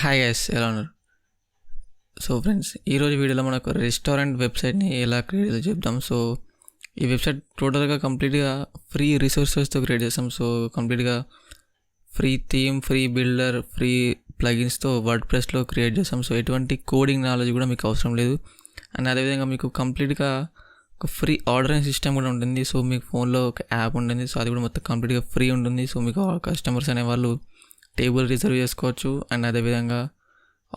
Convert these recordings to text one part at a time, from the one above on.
Hi guys, ఎలా ఉన్నారు? So friends, ఈరోజు వీడియోలో మనకు రెస్టారెంట్ వెబ్సైట్ని ఎలా క్రియేట్ చేయాలో చెప్దాం. సో ఈ వెబ్సైట్ టోటల్గా కంప్లీట్గా ఫ్రీ రిసోర్సెస్తో క్రియేట్ చేస్తాం. సో కంప్లీట్గా free theme, free builder, free ప్లగిన్స్తో వర్డ్ ప్రెస్లో క్రియేట్ చేస్తాం. సో ఎటువంటి కోడింగ్ నాలెడ్జ్ కూడా మీకు అవసరం లేదు. అండ్ అదేవిధంగా మీకు కంప్లీట్గా ఒక ఫ్రీ ఆర్డరింగ్ సిస్టమ్ కూడా ఉంటుంది. సో మీకు ఫోన్లో ఒక యాప్ ఉంటుంది. సో అది కూడా మొత్తం కంప్లీట్గా ఫ్రీ ఉంటుంది. సో మీకు కస్టమర్స్ అనేవాళ్ళు టేబుల్ రిజర్వ్ చేసుకోవచ్చు అండ్ అదేవిధంగా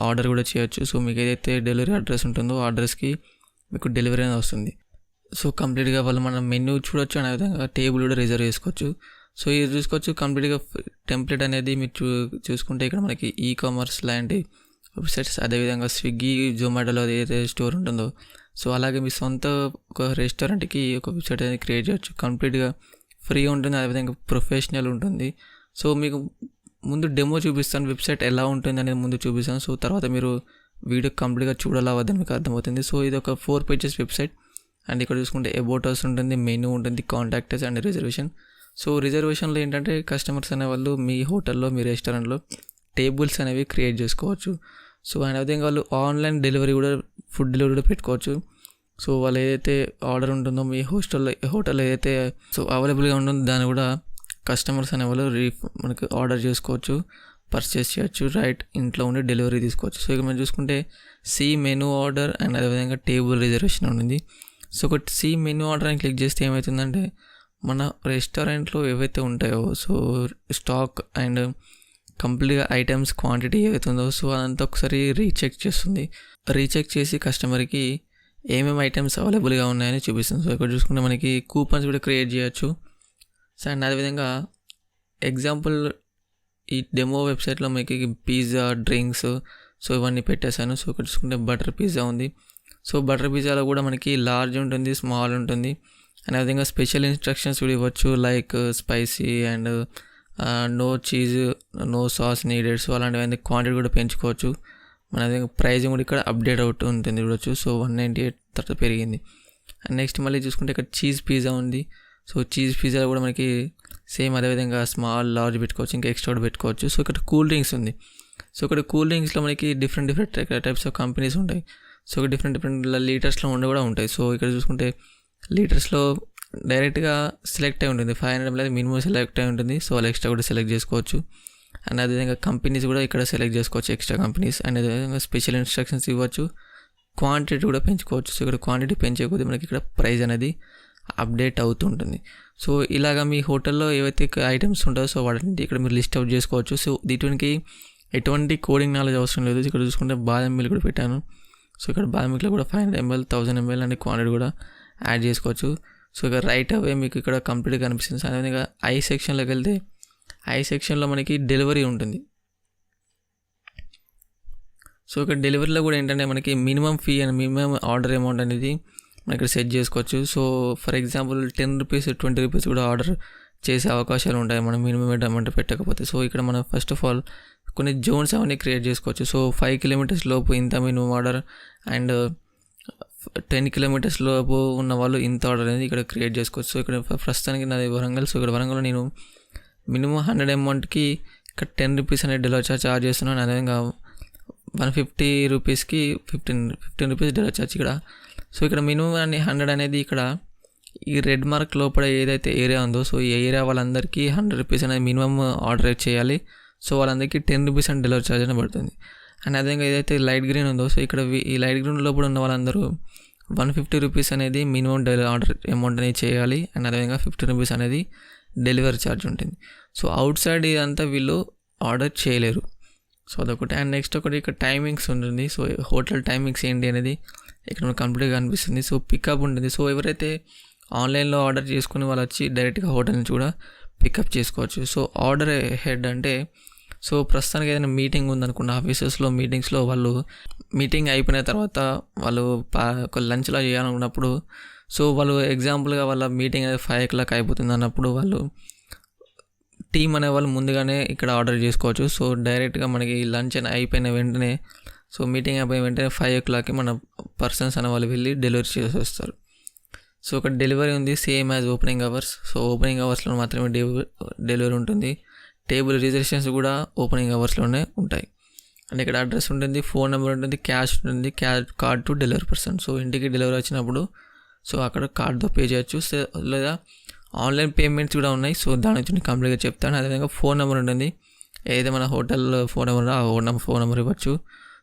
ఆర్డర్ కూడా చేయొచ్చు. సో మీకు ఏదైతే డెలివరీ అడ్రస్ ఉంటుందో ఆ అడ్రస్కి మీకు డెలివరీ అనేది వస్తుంది. సో కంప్లీట్గా వాళ్ళు మన మెనూ చూడొచ్చు అండ్ అదేవిధంగా టేబుల్ కూడా రిజర్వ్ చేసుకోవచ్చు. సో ఇది చూసుకోవచ్చు. కంప్లీట్గా టెంప్లెట్ అనేది మీరు చూసుకుంటే ఇక్కడ మనకి ఈ కామర్స్ లాంటి వెబ్సైట్స్, అదేవిధంగా స్విగ్గీ, జొమాటోలో ఏదైతే స్టోర్ ఉంటుందో సో అలాగే మీ సొంత ఒక రెస్టారెంట్కి ఒక వెబ్సైట్ అనేది క్రియేట్ చేయొచ్చు. కంప్లీట్గా ఫ్రీ ఉంటుంది, అదేవిధంగా ప్రొఫెషనల్ ఉంటుంది. సో మీకు ముందు డెమో చూపిస్తాను, వెబ్సైట్ ఎలా ఉంటుంది అనేది ముందు చూపిస్తాను. సో తర్వాత మీరు వీడియో కంప్లీట్గా చూడాలా వద్దని మీకు అర్థమవుతుంది. సో ఇది ఒక 4 pages వెబ్సైట్. అండ్ ఇక్కడ చూసుకుంటే అబౌట్ అస్ ఉంటుంది, మెనూ ఉంటుంది, కాంటాక్ట్స్ అండ్ రిజర్వేషన్. సో రిజర్వేషన్లో ఏంటంటే కస్టమర్స్ అనేవాళ్ళు మీ హోటల్లో, మీ రెస్టారెంట్లో టేబుల్స్ అనేవి క్రియేట్ చేసుకోవచ్చు. సో అండ్ అదేవిధంగా వాళ్ళు ఆన్లైన్ డెలివరీ కూడా, ఫుడ్ డెలివరీ కూడా పెట్టుకోవచ్చు. సో వాళ్ళు ఏదైతే ఆర్డర్ ఉంటుందో మీ హోటల్లో ఏదైతే సో అవైలబుల్గా ఉంటుందో దాన్ని కూడా కస్టమర్స్ అనేవాళ్ళు మనకి ఆర్డర్ చేసుకోవచ్చు, పర్చేస్ చేయొచ్చు, రైట్ ఇంట్లో ఉండి డెలివరీ తీసుకోవచ్చు. సో ఇక మనం చూసుకుంటే సి మెనూ ఆర్డర్ అండ్ అదేవిధంగా టేబుల్ రిజర్వేషన్ ఉంటుంది. సో ఒక సి మెనూ ఆర్డర్ అని క్లిక్ చేస్తే ఏమవుతుందంటే మన రెస్టారెంట్లో ఏవైతే ఉంటాయో సో స్టాక్ అండ్ కంప్లీట్గా ఐటమ్స్ క్వాంటిటీ ఏవైతుందో సో అదంతా ఒకసారి రీచెక్ చేస్తుంది. రీచెక్ చేసి కస్టమర్కి ఏమేమి ఐటమ్స్ అవైలబుల్గా ఉన్నాయని చూపిస్తుంది. సో ఇక్కడ చూసుకుంటే మనకి కూపన్స్ కూడా క్రియేట్ చేయొచ్చు. సో అండ్ అదేవిధంగా ఎగ్జాంపుల్ ఈ డెమో వెబ్సైట్లో మీకు పిజ్జా, డ్రింక్స్ సో ఇవన్నీ పెట్టేశాను. సో ఇక్కడ చూసుకుంటే బటర్ పిజ్జా ఉంది. సో బటర్ పిజ్జాలో కూడా మనకి లార్జ్ ఉంటుంది, స్మాల్ ఉంటుంది. అండ్ అదేవిధంగా స్పెషల్ ఇన్స్ట్రక్షన్స్ కూడా ఇవ్వచ్చు, like spicy and no cheese, no sauce needed. So అలాంటివన్నీ క్వాంటిటీ కూడా పెంచుకోవచ్చు. మన అదేవిధంగా ప్రైజింగ్ కూడా ఇక్కడ అప్డేట్ అవుతూ ఉంటుంది చూడవచ్చు. సో 198 తర్వాత పెరిగింది. అండ్ నెక్స్ట్ మళ్ళీ చూసుకుంటే ఇక్కడ చీజ్ పిజ్జా ఉంది. సో చీజ్ పిజ్జాలో కూడా మనకి సేమ్ అదేవిధంగా స్మాల్, లార్జ్ పెట్టుకోవచ్చు, ఇంకా ఎక్స్ట్రా కూడా పెట్టుకోవచ్చు. సో ఇక్కడ కూల్ డ్రింక్స్ ఉంది. సో ఇక్కడ కూల్ డ్రింక్స్లో మనకి డిఫరెంట్ టైప్స్ ఆఫ్ కంపెనీస్ ఉంటాయి. సో డిఫరెంట్ లీటర్స్లో కూడా ఉంటాయి. సో ఇక్కడ చూసుకుంటే లీటర్స్లో డైరెక్ట్గా సెలెక్ట్ అయి ఉంటుంది. 500 ml మినిమం సెలెక్ట్ అయి ఉంటుంది. సో వాళ్ళు ఎక్స్ట్రా కూడా సెలెక్ట్ చేసుకోవచ్చు. అండ్ అదేవిధంగా కంపెనీస్ కూడా ఇక్కడ సెలెక్ట్ చేసుకోవచ్చు, ఎక్స్ట్రా కంపెనీస్. అండ్ అదేవిధంగా స్పెషల్ ఇన్స్ట్రక్షన్స్ ఇవ్వచ్చు, క్వాంటిటీ కూడా పెంచుకోవచ్చు. సో ఇక్కడ క్వాంటిటీ పెంచే కొద్దీ మనకి ఇక్కడ ప్రైస్ అనేది అప్డేట్ అవుతుంటుంది. సో ఇలాగా మీ హోటల్లో ఏవైతే ఐటమ్స్ ఉంటాయో సో వాటిని ఇక్కడ మీరు లిస్ట్ అవుట్ చేసుకోవచ్చు. సో దీనికి ఎటువంటి కోడింగ్ నాలెడ్జ్ అవసరం లేదు. ఇక్కడ చూసుకుంటే బాదం మిల్క్ కూడా పెట్టాను. సో ఇక్కడ బాదం మిల్క్లో కూడా 500 ml, 1000 ml అనే క్వాంటిటీ కూడా యాడ్ చేసుకోవచ్చు. సో ఇక రైట్ అవే మీకు ఇక్కడ కంప్లీట్గా కనిపిస్తుంది. అదేవిధంగా ఐ సెక్షన్లోకి వెళ్తే ఐ సెక్షన్లో మనకి డెలివరీ ఉంటుంది. సో ఇక్కడ డెలివరీలో కూడా ఏంటంటే మనకి minimum fee and minimum order amount అనేది మనం ఇక్కడ సెట్ చేసుకోవచ్చు. So for example 10 rupees, 20 rupees కూడా ఆర్డర్ చేసే అవకాశాలు ఉంటాయి మనం మినిమం అమౌంట్ పెట్టకపోతే. సో ఇక్కడ మనం ఫస్ట్ ఆఫ్ ఆల్ కొన్ని జోన్స్ అవన్నీ క్రియేట్ చేసుకోవచ్చు. సో 5 kilometers లోపు ఇంత మినిమం ఆర్డర్ అండ్ 10 kilometers లోపు ఉన్న వాళ్ళు ఇంత ఆర్డర్ అనేది ఇక్కడ క్రియేట్ చేసుకోవచ్చు. సో ఇక్కడ ప్రస్తుతానికి నాది వరంగల్. సో ఇక్కడ వరంగల్లో నేను మినిమం 100 అమౌంట్కి ఇక్కడ 10 రూపీస్ అనేది డెలివరీ చార్జ్ చేస్తున్నాను. అదేవిధంగా 150 రూపీస్కి 15 రూపీస్ డెలివరీ చార్జ్ ఇక్కడ. సో ఇక్కడ మినిమం 100 అనేది ఇక్కడ ఈ రెడ్ మార్క్ లోపల ఏదైతే ఏరియా ఉందో సో ఈ ఏరియా వాళ్ళందరికీ 100 రూపీస్ అనేది మినిమం ఆర్డర్ చేయాలి. సో వాళ్ళందరికీ 10 రూపీస్ అని డెలివరీ ఛార్జ్ అనేది పడుతుంది. అండ్ అదేవిధంగా ఏదైతే లైట్ గ్రీన్ ఉందో సో ఇక్కడ ఈ లైట్ గ్రీన్ లోపల ఉన్న వాళ్ళందరూ 150 రూపీస్ అనేది మినిమం ఆర్డర్ అమౌంట్ అనేది చేయాలి. అండ్ అదేవిధంగా 50 రూపీస్ అనేది డెలివరీ ఛార్జ్ ఉంటుంది. సో అవుట్ సైడ్ ఇదంతా వీళ్ళు ఆర్డర్ చేయలేరు. సో అదొకటి. అండ్ నెక్స్ట్ ఒకటి ఇక్కడ టైమింగ్స్ ఉంటుంది. సో హోటల్ టైమింగ్స్ ఏంటి అనేది ఇక్కడ మనకు కంప్లీట్గా కనిపిస్తుంది. సో పికప్ ఉంటుంది. సో ఎవరైతే ఆన్లైన్లో ఆర్డర్ చేసుకుని వాళ్ళు వచ్చి డైరెక్ట్గా హోటల్ నుంచి కూడా పికప్ చేసుకోవచ్చు. సో ఆర్డర్ హెడ్ అంటే సో ప్రస్తుతానికి ఏదైనా మీటింగ్ ఉందనుకున్న ఆఫీసెస్లో మీటింగ్స్లో వాళ్ళు మీటింగ్ అయిపోయిన తర్వాత వాళ్ళు ఒక లంచ్లో చేయాలనుకున్నప్పుడు సో వాళ్ళు ఎగ్జాంపుల్గా వాళ్ళ మీటింగ్ అనేది 5 o'clock అయిపోతుంది అన్నప్పుడు వాళ్ళు టీం అనే వాళ్ళు ముందుగానే ఇక్కడ ఆర్డర్ చేసుకోవచ్చు. సో డైరెక్ట్గా మనకి లంచ్ అని అయిపోయిన వెంటనే సో మీటింగ్ అయిపోయిన వెంటనే 5 o'clockకి మన పర్సన్స్ అనే వాళ్ళు వెళ్ళి డెలివరీ చేసి వస్తారు. సో ఒక డెలివరీ ఉంది same as opening hours. So opening అవర్స్లో మాత్రమే డెలివరీ ఉంటుంది. టేబుల్ రిజర్వేషన్స్ కూడా ఓపెనింగ్ అవర్స్లోనే ఉంటాయి. అండ్ ఇక్కడ అడ్రస్ ఉంటుంది, ఫోన్ నెంబర్ ఉంటుంది, క్యాష్ ఉంటుంది, card to delivery person. So ఇంటికి డెలివరీ వచ్చినప్పుడు సో అక్కడ కార్డ్తో పే చేయొచ్చు. లేదా ఆన్లైన్ పేమెంట్స్ కూడా ఉన్నాయి. సో దాని గురించి కంప్లీట్గా చెప్తాను. అదేవిధంగా ఫోన్ నెంబర్ ఉంటుంది, ఏదైతే మన హోటల్ ఫోన్ నెంబర్ ఆ ఫోన్ నెంబర్ ఇవ్వచ్చు.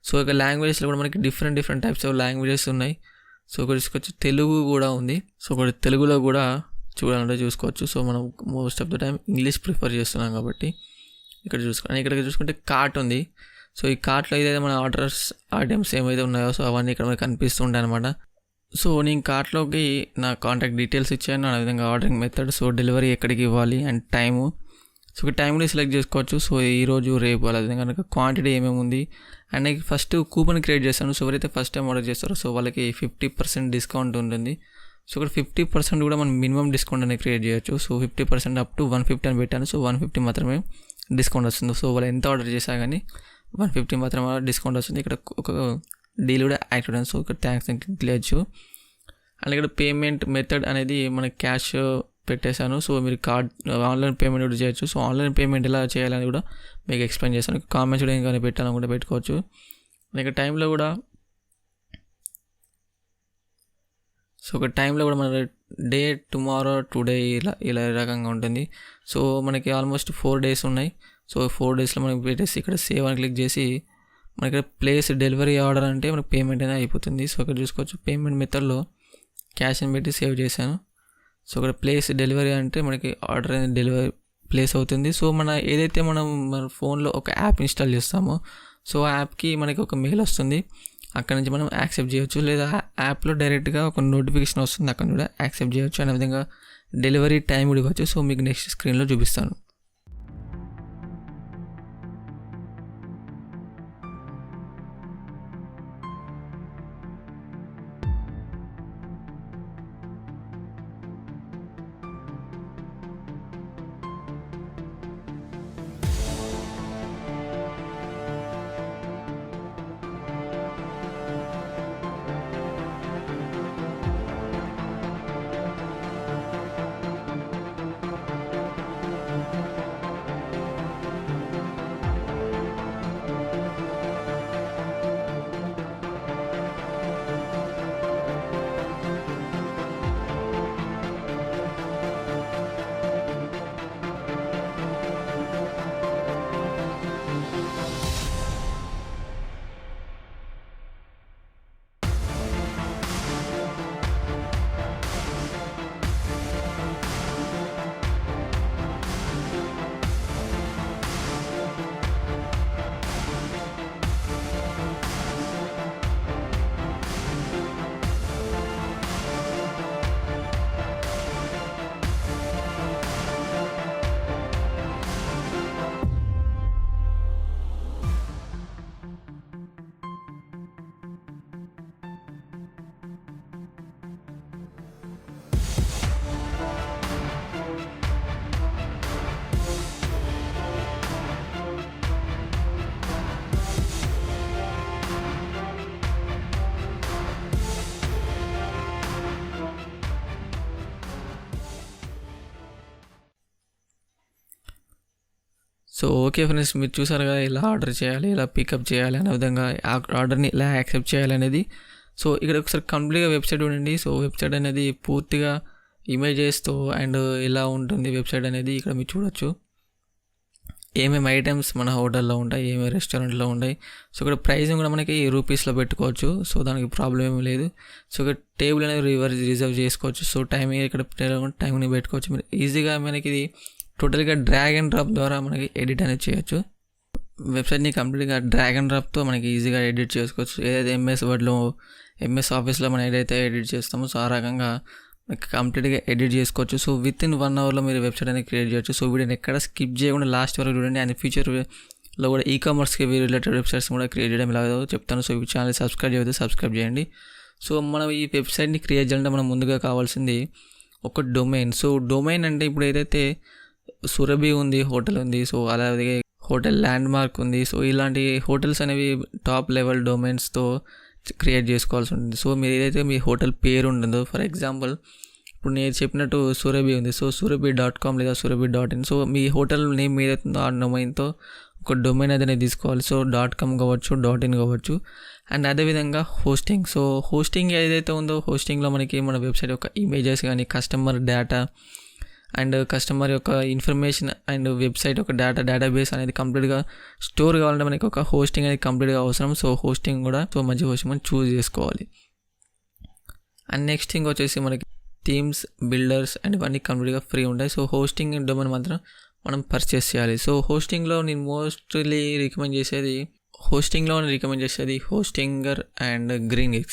సో ఇక లాంగ్వేజెస్లో కూడా మనకి డిఫరెంట్ టైప్స్ ఆఫ్ లాంగ్వేజెస్ ఉన్నాయి. సో ఇక్కడ చూసుకోవచ్చు, తెలుగు కూడా ఉంది. సో ఇక్కడ తెలుగులో కూడా చూడాలంటే చూసుకోవచ్చు. సో మనం most of the time English prefer చేస్తున్నాం కాబట్టి ఇక్కడ చూసుకుంటే కార్ట్ ఉంది. సో ఈ కార్ట్లో ఏదైతే మన ఐటమ్స్ ఏమైతే ఉన్నాయో సో అవన్నీ ఇక్కడ మనకి కనిపిస్తుంటాయి అనమాట. సో నేను కార్ట్లోకి నా కాంటాక్ట్ డీటెయిల్స్ ఇచ్చాను, అదేవిధంగా ఆర్డరింగ్ మెథడ్, సో డెలివరీ ఎక్కడికి ఇవ్వాలి అండ్ టైము. సో టైం కూడా సెలెక్ట్ చేసుకోవచ్చు. సో ఈరోజు రేపు అదేవిధంగా కనుక క్వాంటిటీ ఏమేమి ఉంది. అండ్ నేను ఫస్ట్ కూపన్ క్రియేట్ చేస్తాను. సో ఎవరైతే ఫస్ట్ టైం ఆర్డర్ చేస్తారో సో వాళ్ళకి 50% డిస్కౌంట్ ఉంటుంది. సో ఇక్కడ 50% కూడా మనం మినిమం డిస్కౌంట్ అనేది క్రియేట్ చేయొచ్చు. సో 50% అప్ టు 150 అని పెట్టాను. సో 150 మాత్రమే డిస్కౌంట్ వస్తుంది. సో వాళ్ళు ఎంత ఆర్డర్ చేసినా కానీ 150 మాత్రమే డిస్కౌంట్ వస్తుంది. ఇక్కడ ఒక డీల్ కూడా యాక్టివ్ ఉంది. సో ఇక్కడ థ్యాంక్స్ అని క్లిక్ చేయొచ్చు. అండ్ ఇక్కడ పేమెంట్ మెథడ్ అనేది మనకి క్యాష్ పెట్టేశాను. సో మీరు ఆన్లైన్ పేమెంట్ కూడా చేయొచ్చు. సో ఆన్లైన్ పేమెంట్ ఎలా చేయాలని కూడా మీకు ఎక్స్ప్లెయిన్ చేస్తాను. కామెంట్స్ కూడా ఇంకా పెట్టాలని కూడా పెట్టుకోవచ్చు. ఇక టైంలో కూడా మన డే, టుమారో, టుడే ఇలా రకంగా ఉంటుంది. సో మనకి ఆల్మోస్ట్ 4 days ఉన్నాయి. సో 4 daysలో మనకి పెట్టేసి ఇక్కడ సేవ్ అని క్లిక్ చేసి మనకి ఇక్కడ ప్లేస్ డెలివరీ ఆర్డర్ అంటే మనకి పేమెంట్ అనేది అయిపోతుంది. సో ఇక్కడ చూసుకోవచ్చు, పేమెంట్ మెథడ్లో క్యాష్ అని పెట్టి సేవ్ చేశాను. సో ఇక్కడ ప్లేస్ డెలివరీ అంటే మనకి ఆర్డర్ అనేది డెలివరీ ప్లేస్ అవుతుంది. సో ఏదైతే మన ఫోన్లో ఒక యాప్ ఇన్స్టాల్ చేస్తామో సో ఆ యాప్కి మనకి ఒక మెయిల్ వస్తుంది. అక్కడ నుంచి మనం యాక్సెప్ట్ చేయొచ్చు. లేదా యాప్లో డైరెక్ట్గా ఒక నోటిఫికేషన్ వస్తుంది, అక్కడ కూడా యాక్సెప్ట్ చేయొచ్చు. అనే విధంగా డెలివరీ టైం కూడా ఇవ్వచ్చు. సో మీకు నెక్స్ట్ స్క్రీన్లో చూపిస్తాను. సో ఓకే ఫ్రెండ్స్, మీరు చూసారు కదా ఇలా ఆర్డర్ చేయాలి, ఇలా పికప్ చేయాలి అనే విధంగా ఆర్డర్ని ఇలా యాక్సెప్ట్ చేయాలి అనేది. సో ఇక్కడ ఒకసారి కంప్లీట్గా వెబ్సైట్ చూడండి. సో వెబ్సైట్ అనేది పూర్తిగా ఇమేజెస్తో అండ్ ఇలా ఉంటుంది వెబ్సైట్ అనేది. ఇక్కడ మీరు చూడొచ్చు ఏమేమి ఐటమ్స్ మన హోటల్లో ఉంటాయి, ఏమేమి రెస్టారెంట్లో ఉంటాయి. సో ఇక్కడ ప్రైసింగ్ కూడా మనకి రూపీస్లో పెట్టుకోవచ్చు. సో దానికి ప్రాబ్లం ఏమీ లేదు. సో ఇక్కడ టేబుల్ అనేది రిజర్వ్ చేసుకోవచ్చు. సో టైమింగ్ ఇక్కడ టైమింగ్ పెట్టుకోవచ్చు. మీరు ఈజీగా మనకి ఇది టోటల్గా డ్రాగ్ అండ్ డ్రాప్ ద్వారా మనకి ఎడిట్ అనేది చేయొచ్చు. వెబ్సైట్ని కంప్లీట్గా డ్రాగ్ అండ్ డ్రాప్తో మనకి ఈజీగా ఎడిట్ చేసుకోవచ్చు. ఏదైతే ఎంఎస్ వర్డ్లో, ఎంఎస్ ఆఫీస్లో మనం ఏదైతే ఎడిట్ చేస్తామో సో ఆ రకంగా కంప్లీట్గా ఎడిట్ చేసుకోవచ్చు. సో విత్ ఇన్ 1 hourలో మీరు వెబ్సైట్ అనేది క్రియేట్ చేయొచ్చు. సో వీడియోని ఎక్కడ స్కిప్ చేయకుండా లాస్ట్ వరకు చూడండి. అండ్ ఫ్యూచర్లో కూడా ఈకామర్స్కి రిలేటెడ్ వెబ్సైట్స్ కూడా క్రియేట్ చేయడం ఎలాగో చెప్తాను. సో ఈ ఛానల్ సబ్స్క్రైబ్ చేయండి. సో మనం ఈ వెబ్సైట్ని క్రియేట్ చేయాలంటే మనం ముందుగా కావాల్సింది ఒక డొమైన్. సో డొమైన్ అంటే ఇప్పుడు ఏదైతే సురభి ఉంది, హోటల్ ఉంది, సో అలాగే హోటల్ ల్యాండ్ మార్క్ ఉంది. సో ఇలాంటి హోటల్స్ అనేవి టాప్ లెవెల్ డొమైన్స్తో క్రియేట్ చేసుకోవాల్సి ఉంటుంది. సో మీరు ఏదైతే మీ హోటల్ పేరు ఉంటుందో, ఫర్ ఎగ్జాంపుల్ ఇప్పుడు నేను చెప్పినట్టు సురభి ఉంది, సో సురభి.com లేదా సురభి.in. సో మీ హోటల్ నేమ్ ఏదైతుందో ఆ డొమైన్తో ఒక డొమైన్ అనేది తీసుకోవాలి. సో .com కావచ్చు, .in కావచ్చు. అండ్ అదేవిధంగా హోస్టింగ్. సో హోస్టింగ్ ఏదైతే ఉందో హోస్టింగ్లో మనకి మన వెబ్సైట్ యొక్క ఇమేజెస్ కానీ, కస్టమర్ డేటా అండ్ కస్టమర్ యొక్క ఇన్ఫర్మేషన్ అండ్ వెబ్సైట్ యొక్క డేటాబేస్ అనేది కంప్లీట్గా స్టోర్ కావాలంటే మనకి ఒక హోస్టింగ్ అనేది కంప్లీట్గా అవసరం. సో హోస్టింగ్ కూడా మంచి హోస్టింగ్ మనం చూస్ చేసుకోవాలి. అండ్ నెక్స్ట్ థింగ్ వచ్చేసి మనకి థీమ్స్, బిల్డర్స్ అండ్ ఇవన్నీ కంప్లీట్గా ఫ్రీ ఉంటాయి. సో హోస్టింగ్ డొమైన్ మాత్రం మనం పర్చేస్ చేయాలి. సో హోస్టింగ్లో నేను మోస్ట్లీ రికమెండ్ చేసేది హోస్టింగర్ అండ్ GreenX.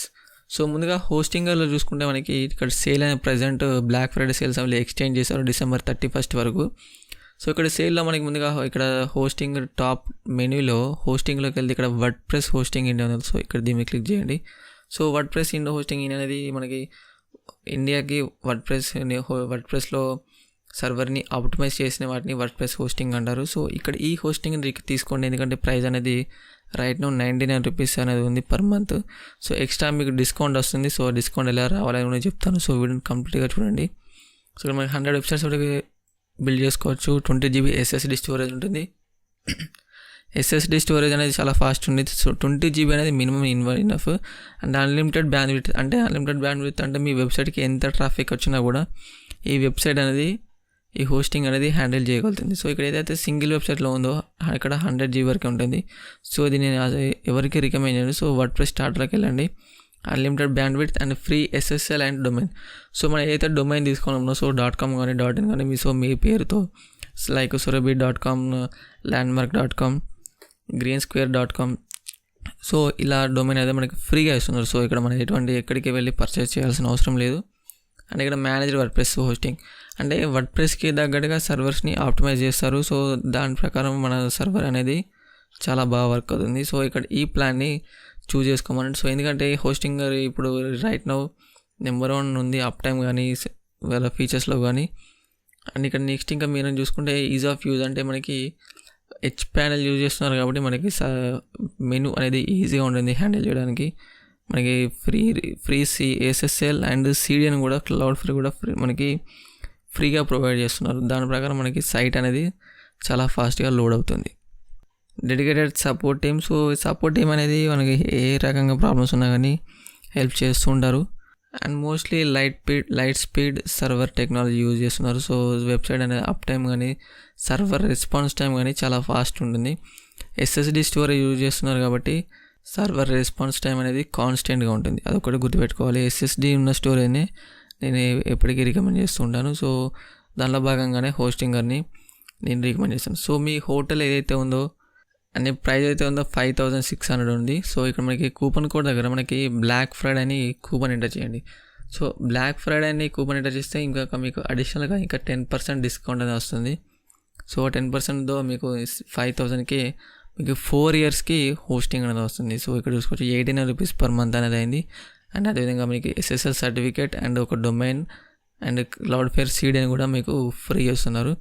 సో ముందుగా హోస్టింగర్లో చూసుకుంటే మనకి ఇక్కడ సేల్ అనేది ప్రజెంట్ బ్లాక్ ఫ్రైడే సేల్స్ అవి ఎక్స్టెండ్ చేశారు December 31st వరకు. సో ఇక్కడ సేల్లో మనకి ముందుగా ఇక్కడ హోస్టింగ్ టాప్ మెనూలో హోస్టింగ్లోకి వెళ్తే ఇక్కడ వర్డ్ప్రెస్ హోస్టింగ్ ఇండియా ఉంది. సో ఇక్కడ దీన్ని క్లిక్ చేయండి. So WordPress India hosting India అనేది మనకి ఇండియాకి వర్డ్ప్రెస్లో సర్వర్ని ఆప్టిమైజ్ చేసిన వాటిని వర్డ్ప్రెస్ హోస్టింగ్ అంటారు. సో ఇక్కడ ఈ హోస్టింగ్ తీసుకోండి, ఎందుకంటే ప్రైస్ అనేది రైట్ నో 99 రూపీస్ అనేది ఉంది పర్ మంత్. సో ఎక్స్ట్రా మీకు డిస్కౌంట్ వస్తుంది. సో డిస్కౌంట్ ఎలా రావాలని కూడా చెప్తాను. సో వీడియోని కంప్లీట్గా చూడండి. సో ఇక్కడ మనకి 100 వెబ్సైట్స్ వరకు బిల్డ్ చేసుకోవచ్చు. 20 GB SSD స్టోరేజ్ ఉంటుంది. SSD స్టోరేజ్ అనేది చాలా ఫాస్ట్ ఉంది. సో 20 GB అనేది minimum enough. And unlimited bandwidth అంటే మీ వెబ్సైట్కి ఎంత ట్రాఫిక్ వచ్చినా కూడా ఈ వెబ్సైట్ అనేది ఈ హోస్టింగ్ అనేది హ్యాండిల్ చేయగలుగుతుంది. సో ఇక్కడ ఏదైతే సింగిల్ వెబ్సైట్లో ఉందో ఇక్కడ 100 GB వరకు ఉంటుంది. సో ఇది నేను ఎవరికి రికమెండ్ చేయను. సో వర్డ్ప్రెస్ స్టార్టర్కి వెళ్ళండి, unlimited bandwidth and free SSL and domain. So మనం ఏదైతే డొమైన్ తీసుకున్నామో సో .com కానీ .in కానీ మీ పేరుతో like surabhi.com, landmark.com, greensquare.com. So ఇలా డొమైన్ అయితే మనకి ఫ్రీగా ఇస్తున్నారు. సో ఇక్కడ మనం ఎక్కడికి వెళ్ళి పర్చేస్ చేయాల్సిన అవసరం లేదు. అండ్ ఇక్కడ మేనేజర్ వర్డ్ప్రెస్ హోస్టింగ్ అంటే వర్డ్ప్రెస్కి తగ్గట్టుగా సర్వర్స్ని ఆప్టిమైజ్ చేస్తారు. సో దాని ప్రకారం మన సర్వర్ అనేది చాలా బాగా వర్క్ అవుతుంది. సో ఇక్కడ ఈ ప్లాన్ని చూస్ చేసుకోమని. సో ఎందుకంటే హోస్టింగ్ ఇప్పుడు రైట్ నౌ నెంబర్ 1 ఉంది అప్ టైం కానీ వాళ్ళ ఫీచర్స్లో కానీ. అండ్ ఇక్కడ నెక్స్ట్ ఇంకా మీరు చూసుకుంటే ఈజ్ ఆఫ్ యూజ్ అంటే మనకి H-panel యూజ్ చేస్తున్నారు కాబట్టి మనకి మెనూ అనేది ఈజీగా ఉంటుంది హ్యాండిల్ చేయడానికి. మనకి ఫ్రీ SSL అండ్ CDN కూడా క్లౌడ్ ఫ్రీ కూడా మనకి ఫ్రీగా ప్రొవైడ్ చేస్తున్నారు. దాని ప్రకారం మనకి సైట్ అనేది చాలా ఫాస్ట్గా లోడ్ అవుతుంది. Dedicated support team. So support team అనేది మనకి ఏ రకంగా ప్రాబ్లమ్స్ ఉన్నా కానీ హెల్ప్ చేస్తూ ఉంటారు. And mostly light speed server technology use చేస్తున్నారు. సో వెబ్సైట్ అనేది అప్ టైం కానీ సర్వర్ రెస్పాన్స్ టైం కానీ చాలా ఫాస్ట్ ఉంటుంది. SSD స్టోరేజ్ యూజ్ చేస్తున్నారు కాబట్టి సర్వర్ రెస్పాన్స్ టైం అనేది కాన్స్టెంట్గా ఉంటుంది. అదొకటి గుర్తుపెట్టుకోవాలి. SSD ఉన్న స్టోరేజ్ని నేను ఎప్పటికీ రికమెండ్ చేస్తూ ఉంటాను. సో దానిలో భాగంగానే హోస్టింగర్ని నేను రికమెండ్ చేస్తాను. సో మీ హోటల్ ఏదైతే ఉందో అనే ప్రైస్ అయితే ఉందో 5600 ఉంది. సో ఇక్కడ మనకి కూపన్ కోడ్ దగ్గర మనకి బ్లాక్ ఫ్రైడే అని కూపన్ ఎంటర్ చేయండి. సో బ్లాక్ ఫ్రైడే అని కూపన్ ఎంటర్ చేస్తే ఇంకా మీకు అడిషనల్గా ఇంకా 10% డిస్కౌంట్ అనేది వస్తుంది. సో 10%తో మీకు 5000కి మీకు 4 yearsకి హోస్టింగ్ అనేది వస్తుంది. సో ఇక్కడ చూసుకోవచ్చు 89 రూపీస్ పర్ మంత్ అనేది అయింది. అండ్ అదేవిధంగా మీకు SSL సర్టిఫికేట్ అండ్ ఒక డొమైన్ అండ్ క్లౌడ్ఫేర్ CDN కూడా మీకు ఫ్రీ ఇస్తున్నారు.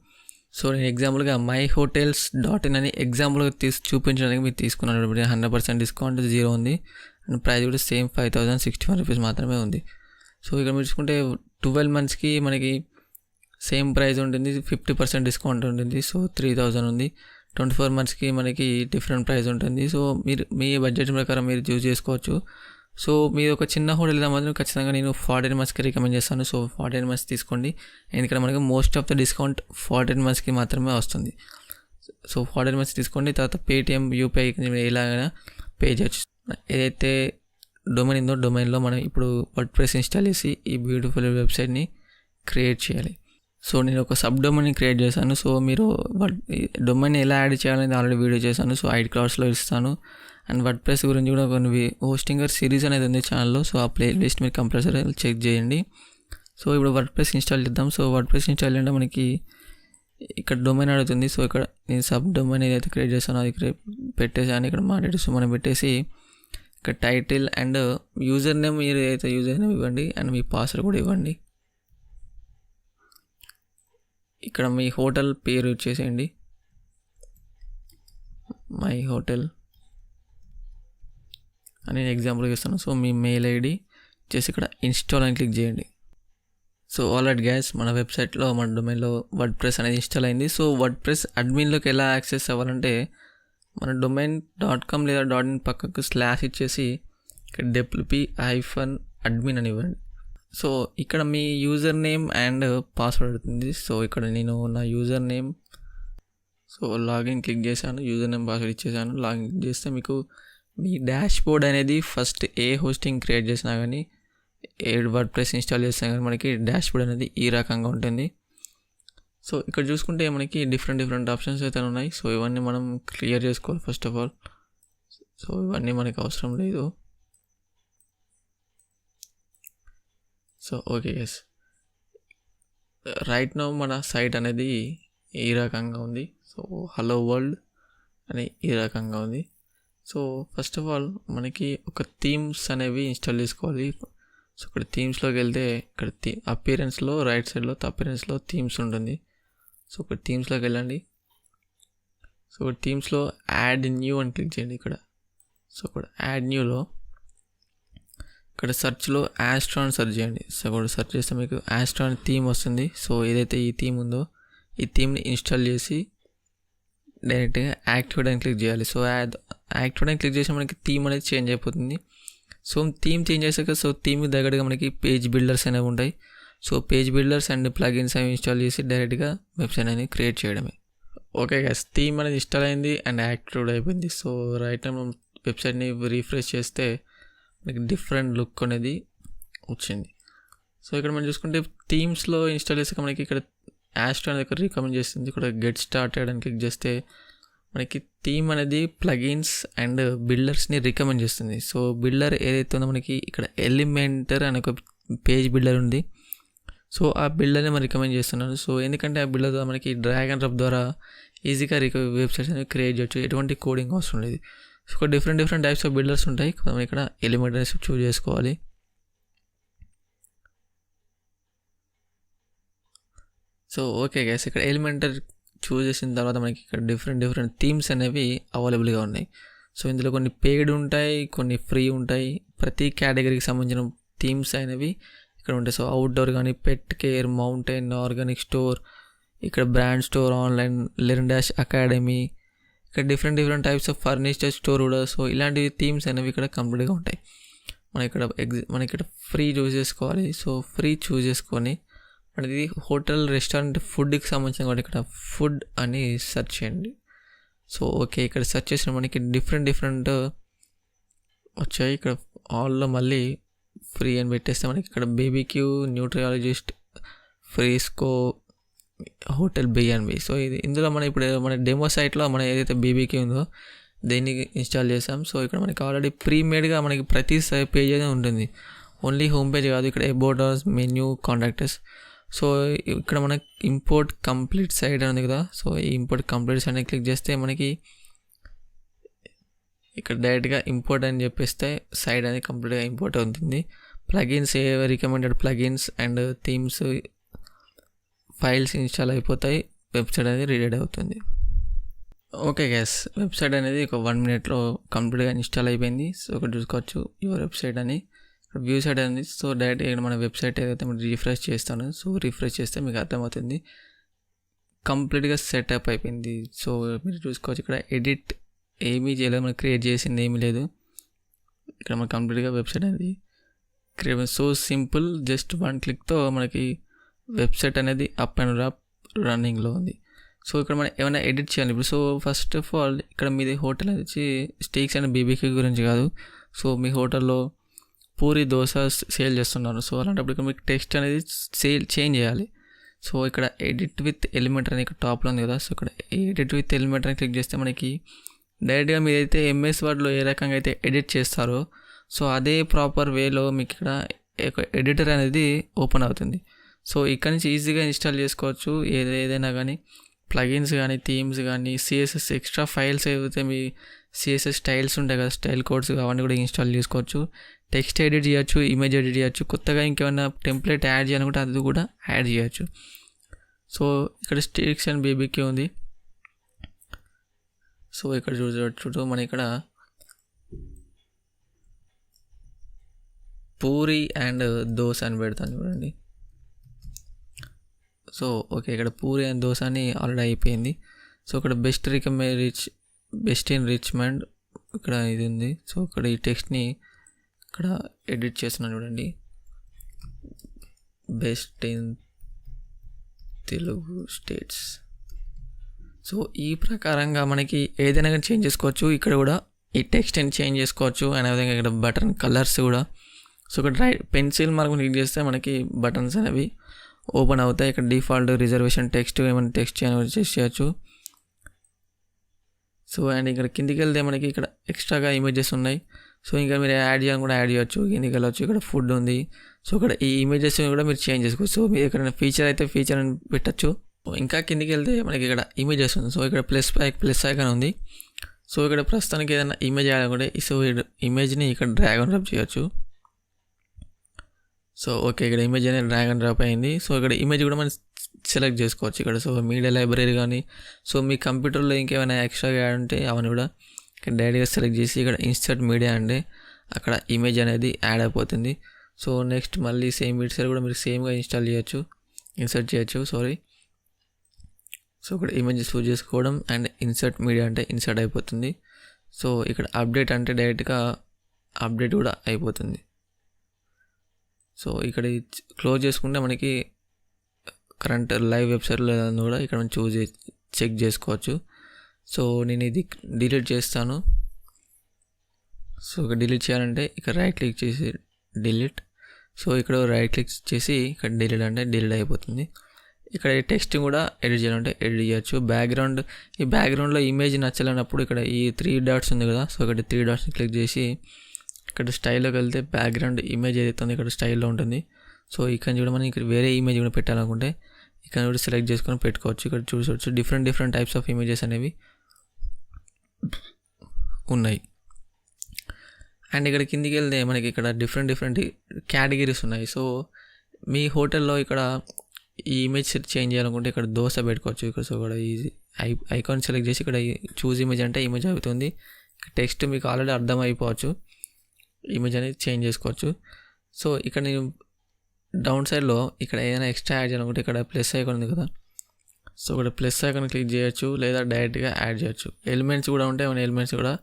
సో నేను ఎగ్జాంపుల్గా myhotels.in అని ఎగ్జాంపుల్గా చూపించడానికి మీకు తీసుకున్నాను. 100% డిస్కౌంట్ 0 ఉంది. అండ్ ప్రైస్ కూడా సేమ్ 5061 రూపీస్ మాత్రమే ఉంది. సో ఇక్కడ మీరు చూసుకుంటే 12 monthsకి మనకి సేమ్ ప్రైస్ ఉంటుంది, 50% డిస్కౌంట్ ఉంటుంది. సో 3000 ఉంది. 24 monthsకి మనకి డిఫరెంట్ ప్రైస్ ఉంటుంది. సో మీరు మీ బడ్జెట్ ప్రకారం మీరు చూస్ చేసుకోవచ్చు. సో మీరు ఒక చిన్న హోటల్ మాత్రం ఖచ్చితంగా నేను 14 monthsకి రికమెండ్ చేస్తాను. సో 14 months తీసుకోండి. ఎందుకంటే మనకి మోస్ట్ ఆఫ్ ద డిస్కౌంట్ 14 monthsకి మాత్రమే వస్తుంది. సో 14 months తీసుకోండి. తర్వాత పేటిఎం, UPI ఎలాగైనా పే చేయొచ్చు. ఏదైతే డొమైన్ ఉందో డొమైన్లో మనం ఇప్పుడు వర్డ్ప్రెస్ ఇన్స్టాల్ చేసి ఈ బ్యూటిఫుల్ వెబ్సైట్ని క్రియేట్ చేయాలి. సో నేను ఒక సబ్ డొమైన్ని క్రియేట్ చేశాను. సో మీరు డొమైన్ ఎలా యాడ్ చేయాలని ఆల్రెడీ వీడియో చేశాను. సో ఐడి కార్డ్స్లో ఇస్తాను. అండ్ వర్డ్ప్రెస్ గురించి కూడా కొన్ని హోస్టింగర్ సిరీస్ అనేది ఉంది ఛానల్లో. సో ఆ ప్లే లిస్ట్ మీరు కంపల్సరీ చెక్ చేయండి. సో ఇప్పుడు వర్డ్ప్రెస్ ఇన్స్టాల్ చేద్దాం. సో వర్డ్ప్రెస్ ఇన్స్టాల్ అంటే మనకి ఇక్కడ డొమైన్ అడుగుతుంది. సో ఇక్కడ నేను సబ్ డొమైన్ ఏదైతే క్రియేట్ చేస్తానో అది పెట్టేసాను. ఇక్కడ మాట్లాడేసి మనం పెట్టేసి ఇక్కడ టైటిల్ అండ్ యూజర్ నేమ్ మీరు ఏదైతే యూజర్ నేమ్ ఇవ్వండి అండ్ మీ పాస్వర్డ్ కూడా ఇవ్వండి. ఇక్కడ మీ హోటల్ పేరు వచ్చేసేయండి, మై హోటల్ అని నేను ఎగ్జాంపుల్గా ఇస్తాను. సో మీ మెయిల్ ఐడి చేసి ఇక్కడ ఇన్స్టాల్ అని క్లిక్ చేయండి. సో ఆల్రెడీ గ్యాస్ మన వెబ్సైట్లో మన డొమైన్లో వర్డ్ప్రెస్ అనేది ఇన్స్టాల్ అయింది. సో వర్డ్ప్రెస్ అడ్మిన్లోకి ఎలా యాక్సెస్ అవ్వాలంటే మన domain.com లేదా .in పక్కకు స్లాష్ ఇచ్చేసి ఇక్కడ wp-admin అని ఇవ్వండి. సో ఇక్కడ మీ యూజర్ నేమ్ అండ్ పాస్వర్డ్ అడుగుతుంది. సో ఇక్కడ నేను నా యూజర్ నేమ్ లాగిన్ క్లిక్ చేశాను, యూజర్ నేమ్ పాస్వర్డ్ ఇచ్చేసాను. లాగిన్ క్లిక్ చేస్తే మీకు మీ డాష్ బోర్డ్ అనేది ఫస్ట్ ఏ హోస్టింగ్ క్రియేట్ చేసినా కానీ, ఏ వర్డ్ప్రెస్ ఇన్స్టాల్ చేసినా కానీ మనకి డాష్ బోర్డ్ అనేది ఈ రకంగా ఉంటుంది. సో ఇక్కడ చూసుకుంటే మనకి డిఫరెంట్ ఆప్షన్స్ అయితే ఉన్నాయి. సో ఇవన్నీ మనం క్లియర్ చేసుకోవాలి ఫస్ట్ ఆఫ్ ఆల్. సో ఇవన్నీ మనకి అవసరం లేదు. So okay yes, right now మన సైట్ అనేది ఈ రకంగా ఉంది. సో హలో వరల్డ్ అని ఈ రకంగా ఉంది. సో ఫస్ట్ ఆఫ్ ఆల్ మనకి ఒక థీమ్స్ అనేవి ఇన్స్టాల్ చేసుకోవాలి. సో ఇక్కడ థీమ్స్లోకి వెళ్తే ఇక్కడ అపియరెన్స్లో రైట్ సైడ్లో అపియరెన్స్లో థీమ్స్ ఉంటుంది. సో ఇక్కడ థీమ్స్లోకి వెళ్ళండి. సో ఇక్కడ థీమ్స్లో యాడ్ న్యూ అని క్లిక్ చేయండి ఇక్కడ. సో ఇక్కడ యాడ్ న్యూలో ఇక్కడ సెర్చ్లో ఆస్ట్రాన్ సెర్చ్ చేయండి. సో ఇక్కడ సెర్చ్ చేస్తే మీకు ఆస్ట్రాన్ థీమ్ వస్తుంది. సో ఏదైతే ఈ థీమ్ ఉందో ఈ థీమ్ని ఇన్స్టాల్ చేసి డైరెక్ట్గా యాక్టివేట్ అని క్లిక్ చేయాలి. సో యాక్టివేట్ అని క్లిక్ చేసి మనకి థీమ్ అనేది చేంజ్ అయిపోతుంది. సో థీమ్ చేంజ్ చేసాక సో థీమ్ దగ్గరగా మనకి పేజ్ బిల్డర్స్ అనేవి ఉంటాయి. So page builders and plugins అవి ఇన్స్టాల్ చేసి డైరెక్ట్గా వెబ్సైట్ అనేది క్రియేట్ చేయడమే. ఓకే గైస్, థీమ్ అనేది ఇన్స్టాల్ అయింది అండ్ యాక్టివేట్ అయిపోయింది. సో రైట్ టైం వెబ్సైట్ని రీఫ్రెష్ చేస్తే మనకి డిఫరెంట్ లుక్ అనేది వచ్చింది. సో ఇక్కడ మనం చూసుకుంటే థీమ్స్లో ఇన్స్టాల్ చేసాక మనకి ఇక్కడ యాస్ట్రో అనేది రికమెండ్ చేస్తుంది. ఇక్కడ గెట్ స్టార్టెడ్ అని క్లిక్ చేస్తే మనకి థీమ్ అనేది ప్లగిన్స్ అండ్ బిల్డర్స్ని రికమెండ్ చేస్తుంది. సో బిల్డర్ ఏదైతే ఉందో మనకి ఇక్కడ ఎలిమెంటర్ అనే ఒక పేజ్ బిల్డర్ ఉంది. సో ఆ బిల్డర్ని మనం రికమెండ్ చేస్తున్నాను. సో ఎందుకంటే ఆ బిల్డర్ ద్వారా మనకి డ్రాగ్ అండ్ డ్రాప్ ద్వారా ఈజీగా వెబ్సైట్స్ అనేవి క్రియేట్ చేయొచ్చు, ఎటువంటి కోడింగ్ అవసరం లేదు. So different types of builders ఉంటాయి. మనం ఇక్కడ ఎలిమెంటర్ అనేసి చూస్ చేసుకోవాలి. సో ఓకే గైస్, ఇక్కడ ఎలిమెంటర్ చూస్ చేసిన తర్వాత మనకి ఇక్కడ డిఫరెంట్ థీమ్స్ అనేవి అవైలబుల్గా ఉన్నాయి. సో ఇందులో కొన్ని పెయిడ్ ఉంటాయి, కొన్ని ఫ్రీ ఉంటాయి. ప్రతి కేటగిరీకి సంబంధించిన థీమ్స్ అనేవి ఇక్కడ ఉంటాయి. సో అవుట్డోర్ కానీ pet care, mountain, organic store, ఇక్కడ brand store, online, learn academy, ఇక్కడ different types of furniture store కూడా. సో ఇలాంటి థీమ్స్ అనేవి ఇక్కడ కంప్లీట్గా ఉంటాయి. మన ఇక్కడ ఫ్రీ చూస్ చేసుకోవాలి. సో ఫ్రీ చూస్ చేసుకొని మనది హోటల్, రెస్టారెంట్, ఫుడ్కి సంబంధించిన కాబట్టి ఇక్కడ ఫుడ్ అని సెర్చ్ చేయండి. సో ఓకే, ఇక్కడ సెర్చ్ చేసిన మనకి డిఫరెంట్ వచ్చాయి. ఇక్కడ ఆల్లో మళ్ళీ ఫ్రీ అని పెట్టేస్తే మనకి ఇక్కడ బేబీక్యూ, న్యూట్రియాలజిస్ట్, ఫ్రీస్కో, హోటల్ B&B. సో ఇందులో మనం ఇప్పుడు మన డెమో సైట్లో మనం ఏదైతే బీబీక్యూ ఉందో దీన్ని ఇన్స్టాల్ చేసాం. సో ఇక్కడ మనకి ఆల్రెడీ ప్రీమేడ్గా మనకి ప్రతి పేజ్ అనేది ఉంటుంది. ఓన్లీ హోమ్ పేజ్ కాదు, ఇక్కడ అబౌట్ అస్, మెన్యూ, కాంటాక్టస్. సో ఇక్కడ మనకి ఇంపోర్ట్ కంప్లీట్ సైట్ అని ఉంది కదా. సో ఈ ఇంపోర్ట్ కంప్లీట్ సైట్ అని క్లిక్ చేస్తే మనకి ఇక్కడ డైరెక్ట్గా ఇంపోర్ట్ అని చెప్పేస్తే సైట్ అనేది కంప్లీట్గా ఇంపోర్ట్ అవుతుంది. Plugins, recommended plugins and themes, files install అయిపోతాయి. వెబ్సైట్ అనేది రీడెడ్ అవుతుంది. ఓకే గైస్, వెబ్సైట్ అనేది ఒక 1 minute కంప్లీట్గా ఇన్స్టాల్ అయిపోయింది. సో ఇక్కడ చూసుకోవచ్చు యువర్ వెబ్సైట్ అని, ఇక్కడ వ్యూ సైట్ అనేది. సో డైరెక్ట్ ఇక్కడ మన వెబ్సైట్ ఏదైతే మనం రిఫ్రెష్ చేస్తాను. సో రిఫ్రెష్ చేస్తే మీకు అర్థమవుతుంది కంప్లీట్గా సెటప్ అయిపోయింది. సో మీరు చూసుకోవచ్చు ఇక్కడ ఎడిట్ ఏమీ చేయలేదు, మనకి క్రియేట్ చేసింది ఏమీ లేదు. ఇక్కడ మన కంప్లీట్గా వెబ్సైట్ అనేది క్రియేట్. సో సింపుల్, జస్ట్ 1 clickతో మనకి వెబ్సైట్ అనేది అప్ అండ్ రన్నింగ్లో ఉంది. సో ఇక్కడ మనం ఏమైనా ఎడిట్ చేయాలి ఇప్పుడు. సో ఫస్ట్ ఆఫ్ ఆల్ ఇక్కడ మీది హోటల్ వచ్చి స్టీక్స్ అండ్ బీబీక్యూ గురించి కాదు. సో మీ హోటల్లో పూరి, దోశ సేల్ చేస్తున్నారు. సో అలాంటప్పుడు ఇక్కడ మీకు టెక్స్ట్ అనేది చేంజ్ చేయాలి. సో ఇక్కడ ఎడిట్ విత్ ఎలిమెంటర్ అని ఇక్కడ టాప్లో ఉంది కదా. సో ఇక్కడ ఎడిట్ విత్ ఎలిమెంటర్ అని క్లిక్ చేస్తే మనకి డైరెక్ట్గా మీరైతే MS వర్డ్లో ఏ రకంగా అయితే ఎడిట్ చేస్తారో సో అదే ప్రాపర్ వేలో మీకు ఇక్కడ ఎడిటర్ అనేది ఓపెన్ అవుతుంది. సో ఇక్కడ నుంచి ఈజీగా ఇన్స్టాల్ చేసుకోవచ్చు ఏదైనా కానీ, ప్లగిన్స్ కానీ, థీమ్స్ కానీ, CSS ఎక్స్ట్రా ఫైల్స్ ఏవైతే మీ CSS స్టైల్స్ ఉంటాయి కదా, స్టైల్ కోడ్స్ అవన్నీ కూడా ఇన్స్టాల్ చేసుకోవచ్చు. టెక్స్ట్ ఎడిట్ చేయొచ్చు, ఇమేజ్ ఎడిట్ చేయొచ్చు, కొత్తగా ఇంకేమైనా టెంప్లెట్ యాడ్ చేయాలనుకుంటే అది కూడా యాడ్ చేయొచ్చు. సో ఇక్కడ స్టీక్స్ అండ్ బీబీక్యూ ఉంది. సో ఇక్కడ చూడు మన ఇక్కడ పూరి అండ్ దోశ అని పెడతాను చూడండి. సో ఓకే, ఇక్కడ పూరి అండ్ దోశ అని ఆల్రెడీ అయిపోయింది. సో ఇక్కడ బెస్ట్ ఇన్ రిచ్మండ్ ఇక్కడ ఇది ఉంది. సో ఇక్కడ ఈ టెక్స్ట్ని ఇక్కడ ఎడిట్ చేస్తున్నాను చూడండి, best in Telugu states. So ఈ ప్రకారంగా మనకి ఏదైనా కానీ చేంజ్ చేసుకోవచ్చు. ఇక్కడ కూడా ఈ టెక్స్ట్ని చేంజ్ చేసుకోవచ్చు. అండ్ అదేవిధంగా ఇక్కడ బటన్ కలర్స్ కూడా. సో ఇక్కడ పెన్సిల్ మార్క్ క్లిక్ చేస్తే మనకి బటన్స్ అనేవి ఓపెన్ అవుతాయి. ఇక్కడ డిఫాల్ట్ రిజర్వేషన్ టెక్స్ట్ ఏమైనా టెక్స్ట్ చేయవచ్చు. సో అండ్ ఇక్కడ కిందికి వెళ్తే మనకి ఇక్కడ ఎక్స్ట్రాగా ఇమేజెస్ ఉన్నాయి. సో ఇంకా మీరు యాడ్ చేయాలని కూడా యాడ్ చేయవచ్చు. కిందికి వెళ్ళవచ్చు. ఇక్కడ ఫుడ్ ఉంది. సో ఇక్కడ ఈ ఇమేజెస్ కూడా మీరు చేంజ్ చేసుకోవచ్చు. సో మీరు ఎక్కడైనా ఫీచర్ అయితే ఫీచర్ అని పెట్టచ్చు. ఇంకా కిందికి వెళ్తే మనకి ఇక్కడ ఇమేజెస్ ఉంది. సో ఇక్కడ ప్లస్ ఐకాన్ ఉంది. సో ఇక్కడ ప్రస్తుతానికి ఏదైనా ఇమేజ్ యాడ్ సో ఇమేజ్ని ఇక్కడ డ్రాగ్ అండ్ డ్రాప్ చేయొచ్చు. సో ఓకే, ఇక్కడ ఇమేజ్ అనేది డ్రాగ్ అండ్ డ్రాప్ అయింది. సో ఇక్కడ ఇమేజ్ కూడా మనం సెలెక్ట్ చేసుకోవచ్చు ఇక్కడ. సో మీడియా లైబ్రరీ కానీ, సో మీ కంప్యూటర్లో ఇంకేమైనా ఎక్స్ట్రాగా యాడ్ ఉంటే అవన్నీ కూడా ఇక్కడ డైరెక్ట్గా సెలెక్ట్ చేసి ఇక్కడ ఇన్సర్ట్ మీడియా అంటే అక్కడ ఇమేజ్ అనేది యాడ్ అయిపోతుంది. సో నెక్స్ట్ మళ్ళీ సేమ్ మిక్సర్ కూడా మీరు సేమ్గా ఇన్సర్ట్ చేయొచ్చు. సో ఇక్కడ ఇమేజ్ చూస్ చేసుకోవడం అండ్ ఇన్సర్ట్ మీడియా అంటే ఇన్సర్ట్ అయిపోతుంది. సో ఇక్కడ అప్డేట్ అంటే డైరెక్ట్గా అప్డేట్ కూడా అయిపోతుంది. సో ఇక్కడ క్లోజ్ చేసుకుంటే మనకి కరెంట్ లైవ్ వెబ్సైట్లో లేదని కూడా ఇక్కడ మనం చెక్ చేసుకోవచ్చు. సో నేను ఇది డిలీట్ చేస్తాను. సో ఇక్కడ డిలీట్ చేయాలంటే ఇక్కడ రైట్ క్లిక్ చేసి డిలీట్. సో ఇక్కడ రైట్ క్లిక్ చేసి ఇక్కడ డిలీట్ అంటే డిలీట్ అయిపోతుంది. ఇక్కడ టెక్స్ట్ కూడా ఎడిట్ చేయాలంటే ఎడిట్ చేయొచ్చు. ఈ బ్యాక్గ్రౌండ్లో ఇమేజ్ నచ్చలేనప్పుడు ఇక్కడ ఈ 3 డాట్స్ ఉంది కదా. సో ఇక్కడ 3 డాట్స్ని క్లిక్ చేసి ఇక్కడ స్టైల్లోకి వెళ్తే బ్యాక్గ్రౌండ్ ఇమేజ్ ఏదైతే ఉందో ఇక్కడ స్టైల్లో ఉంటుంది. సో ఇక్కడ కూడా మనం ఇక్కడ వేరే ఇమేజ్ కూడా పెట్టాలనుకుంటే ఇక్కడ కూడా సెలెక్ట్ చేసుకొని పెట్టుకోవచ్చు. ఇక్కడ చూసుకోవచ్చు డిఫరెంట్ టైప్స్ ఆఫ్ ఇమేజెస్ అనేవి ఉన్నాయి. అండ్ ఇక్కడ కిందికి వెళ్తే మనకి ఇక్కడ డిఫరెంట్ కేటగిరీస్ ఉన్నాయి. సో మీ హోటల్లో ఇక్కడ ఈ ఇమేజ్ చేంజ్ చేయాలనుకుంటే ఇక్కడ దోశ పెట్టుకోవచ్చు. ఇక్కడ సో ఇక్కడ ఈ ఐకాన్ సెలెక్ట్ చేసి ఇక్కడ చూజ్ ఇమేజ్ అంటే ఇమేజ్ అవుతుంది. టెక్స్ట్ మీకు ఆల్రెడీ అర్థం అయిపోవచ్చు. ఇమేజ్ అనేది చేంజ్ చేసుకోవచ్చు. సో ఇక్కడ నేను డౌన్ సైడ్లో ఇక్కడ ఏదైనా ఎక్స్ట్రా యాడ్ చేయాలనుకుంటే ఇక్కడ ప్లస్ ఐకాన్ ఉంది కదా. సో ఇక్కడ ప్లస్ ఐకాన్ క్లిక్ చేయొచ్చు లేదా డైరెక్ట్గా యాడ్ చేయొచ్చు. ఎలిమెంట్స్ కూడా ఉంటాయి, మన ఎలిమెంట్స్ కూడా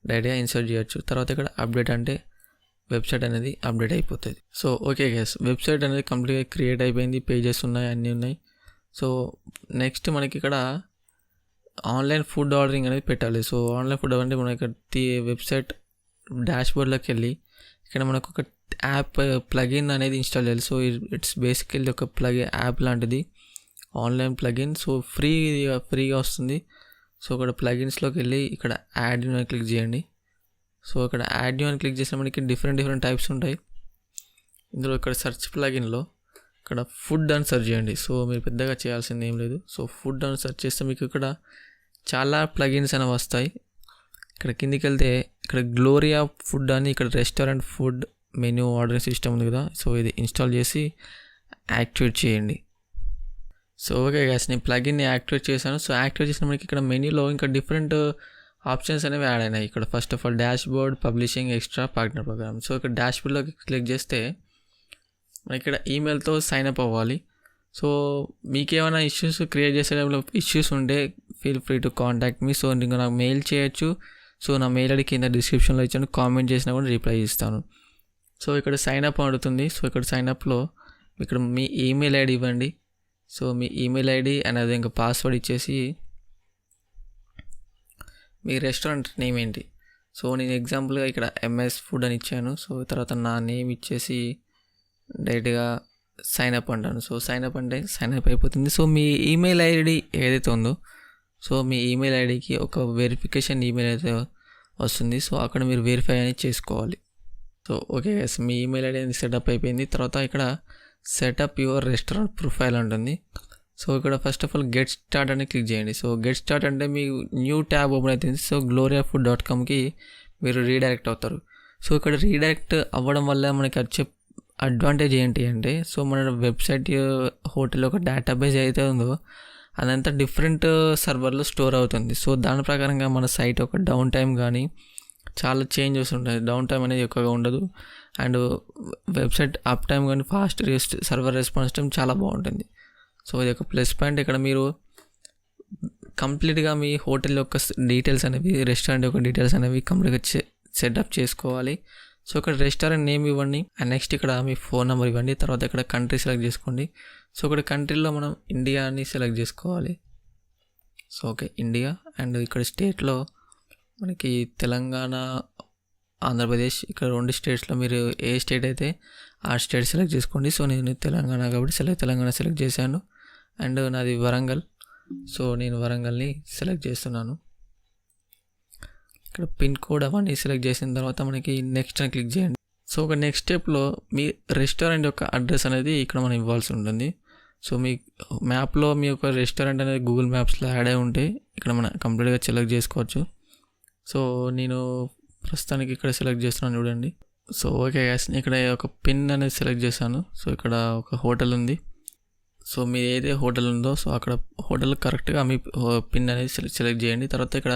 డైరెక్ట్గా ఇన్సర్ట్ చేయొచ్చు. తర్వాత ఇక్కడ అప్డేట్ అంటే వెబ్సైట్ అనేది అప్డేట్ అయిపోతుంది. సో ఓకే గైస్, వెబ్సైట్ అనేది కంప్లీట్గా క్రియేట్ అయిపోయింది. పేజెస్ ఉన్నాయి, అన్నీ ఉన్నాయి. సో నెక్స్ట్ మనకి ఇక్కడ ఆన్లైన్ ఫుడ్ ఆర్డరింగ్ అనేది పెట్టాలి. సో ఆన్లైన్ ఫుడ్ అంటే మనం ఇక్కడ వెబ్సైట్ డాష్బోర్డ్లోకి వెళ్ళి ఇక్కడ మనకు ఒక యాప్ ప్లగిన్ అనేది ఇన్స్టాల్ చేయాలి. సో ఇట్స్ బేసికల్లీ ఒక యాప్ లాంటిది, ఆన్లైన్ ప్లగిన్. సో ఫ్రీగా వస్తుంది. సో ఇక్కడ ప్లగిన్స్లోకి వెళ్ళి ఇక్కడ యాడ్ న్యూ అని క్లిక్ చేయండి. సో ఇక్కడ యాడ్ న్యూ అని క్లిక్ చేసిన మనకి డిఫరెంట్ టైప్స్ ఉంటాయి. ఇందులో ఇక్కడ సెర్చ్ ప్లగిన్లో ఇక్కడ ఫుడ్ అని సెర్చ్ చేయండి. సో మీరు పెద్దగా చేయాల్సింది ఏం లేదు. సో ఫుడ్ అని సెర్చ్ చేస్తే మీకు ఇక్కడ చాలా ప్లగిన్స్ అనేవి వస్తాయి. ఇక్కడ కిందికి వెళ్తే ఇక్కడ గ్లోరియా ఫుడ్ అని ఇక్కడ restaurant food menu ordering system ఉంది కదా. సో ఇది ఇన్స్టాల్ చేసి యాక్టివేట్ చేయండి. సో ఓకే గైస్, నేను ప్లగిన్ని యాక్టివేట్ చేశాను. సో యాక్టివేట్ చేసిన మనకి ఇక్కడ మెనూలో ఇంకా డిఫరెంట్ ఆప్షన్స్ అనేవి యాడ్ అయినాయి. ఇక్కడ first of all dashboard, publishing, extra, partner program. So ఇక్కడ డాష్బోర్డ్లోకి క్లిక్ చేస్తే మనకి ఇక్కడ ఈమెయిల్తో సైన్ అప్ అవ్వాలి. సో మీకు ఏమైనా ఇష్యూస్ క్రియేట్ చేసే ఇష్యూస్ ఉంటే feel free to contact me. So ఇంకా నాకు మెయిల్ చేయొచ్చు. సో నా మెయిల్ ఐడి కింద డిస్క్రిప్షన్లో ఇచ్చాను, కామెంట్ చేసినా కూడా రిప్లై ఇస్తాను. సో ఇక్కడ సైన్ అప్ అడుగుతుంది. సో ఇక్కడ సైన్ అప్లో ఇక్కడ మీ ఈమెయిల్ ఐడి ఇవ్వండి. So me email ID and అదే ఇంకా పాస్వర్డ్ ఇచ్చేసి మీ రెస్టారెంట్ నేమ్ ఏంటి. సో నేను ఎగ్జాంపుల్గా ఇక్కడ ఎంఎస్ ఫుడ్ అని ఇచ్చాను. సో తర్వాత నా నేమ్ ఇచ్చేసి డైరెక్ట్గా సైన్ అప్ అంటాను. సో సైన్ అప్ అంటే సైన్ అప్ అయిపోతుంది. సో మీ ఈమెయిల్ ఐడి ఏదైతే ఉందో, సో మీ ఈమెయిల్ ఐడికి ఒక వెరిఫికేషన్ ఈమెయిల్ అయితే వస్తుంది. సో అక్కడ మీరు వెరిఫై అనేది చేసుకోవాలి. సో ఓకే గైస్, మీ ఈమెయిల్ ఐడి అనేది సెటప్ అయిపోయింది. తర్వాత ఇక్కడ సెటప్ యువర్ రెస్టారెంట్ ప్రొఫైల్ ఉంటుంది. సో ఇక్కడ first of all get start అని క్లిక్ చేయండి. సో గెట్ స్టార్ట్ అంటే మీ న్యూ ట్యాబ్ ఓపెన్ అవుతుంది. సో gloriafood.comకి మీరు రీడైరెక్ట్ అవుతారు. సో ఇక్కడ రీడైరెక్ట్ అవ్వడం వల్ల మనకి వచ్చే అడ్వాంటేజ్ ఏంటి అంటే, సో మన వెబ్సైట్ హోటల్ ఒక డేటాబేస్ అయితే ఉందో అదంతా డిఫరెంట్ సర్వర్లో స్టోర్ అవుతుంది. సో దాని ప్రకారంగా మన సైట్ ఒక డౌన్ టైం కానీ చాలా చేంజెస్ ఉంటాయి. డౌన్ టైం అనేది ఎక్కువగా ఉండదు. అండ్ వెబ్సైట్ అప్ టైం కానీ ఫాస్ట్ సర్వర్ రెస్పాన్స్ టైం చాలా బాగుంటుంది. సో ఇది ఒక ప్లస్ పాయింట్. ఇక్కడ మీరు కంప్లీట్గా మీ హోటల్ యొక్క డీటెయిల్స్ అనేవి, రెస్టారెంట్ యొక్క డీటెయిల్స్ అనేవి కంప్లీట్గా సెటప్ చేసుకోవాలి. సో ఇక్కడ రెస్టారెంట్ నేమ్ ఇవ్వండి, అండ్ నెక్స్ట్ ఇక్కడ మీ ఫోన్ నెంబర్ ఇవ్వండి. తర్వాత ఇక్కడ కంట్రీ సెలెక్ట్ చేసుకోండి. సో ఇక్కడ కంట్రీలో మనం ఇండియా అని సెలెక్ట్ చేసుకోవాలి. So okay, India. అండ్ ఇక్కడ స్టేట్లో మనకి తెలంగాణ, ఆంధ్రప్రదేశ్, ఇక్కడ 2 స్టేట్స్లో మీరు ఏ స్టేట్ అయితే ఆ స్టేట్ సెలెక్ట్ చేసుకోండి. సో నేను తెలంగాణ కాబట్టి తెలంగాణ సెలెక్ట్ చేశాను. అండ్ నాది వరంగల్, సో నేను వరంగల్ని సెలెక్ట్ చేస్తున్నాను. ఇక్కడ పిన్ కోడ్ అవన్నీ సెలెక్ట్ చేసిన తర్వాత మనకి నెక్స్ట్ అని క్లిక్ చేయండి. సో ఒక నెక్స్ట్ స్టెప్లో మీ రెస్టారెంట్ యొక్క అడ్రస్ అనేది ఇక్కడ మనం ఇవ్వాల్సి ఉంటుంది. సో మీ మ్యాప్లో మీ యొక్క రెస్టారెంట్ అనేది గూగుల్ మ్యాప్స్లో యాడ్ అయి ఉంటే ఇక్కడ మనం కంప్లీట్గా సెలెక్ట్ చేసుకోవచ్చు. సో నేను ప్రస్తుతానికి ఇక్కడ సెలెక్ట్ చేస్తున్నాను చూడండి. సో ఓకే గ్యాస్, ఇక్కడ ఒక పిన్ అనేది సెలెక్ట్ చేశాను. సో ఇక్కడ ఒక హోటల్ ఉంది. సో మీ ఏదే హోటల్ ఉందో సో అక్కడ హోటల్ కరెక్ట్గా మీ పిన్ అనేది సెలెక్ట్ చేయండి. తర్వాత ఇక్కడ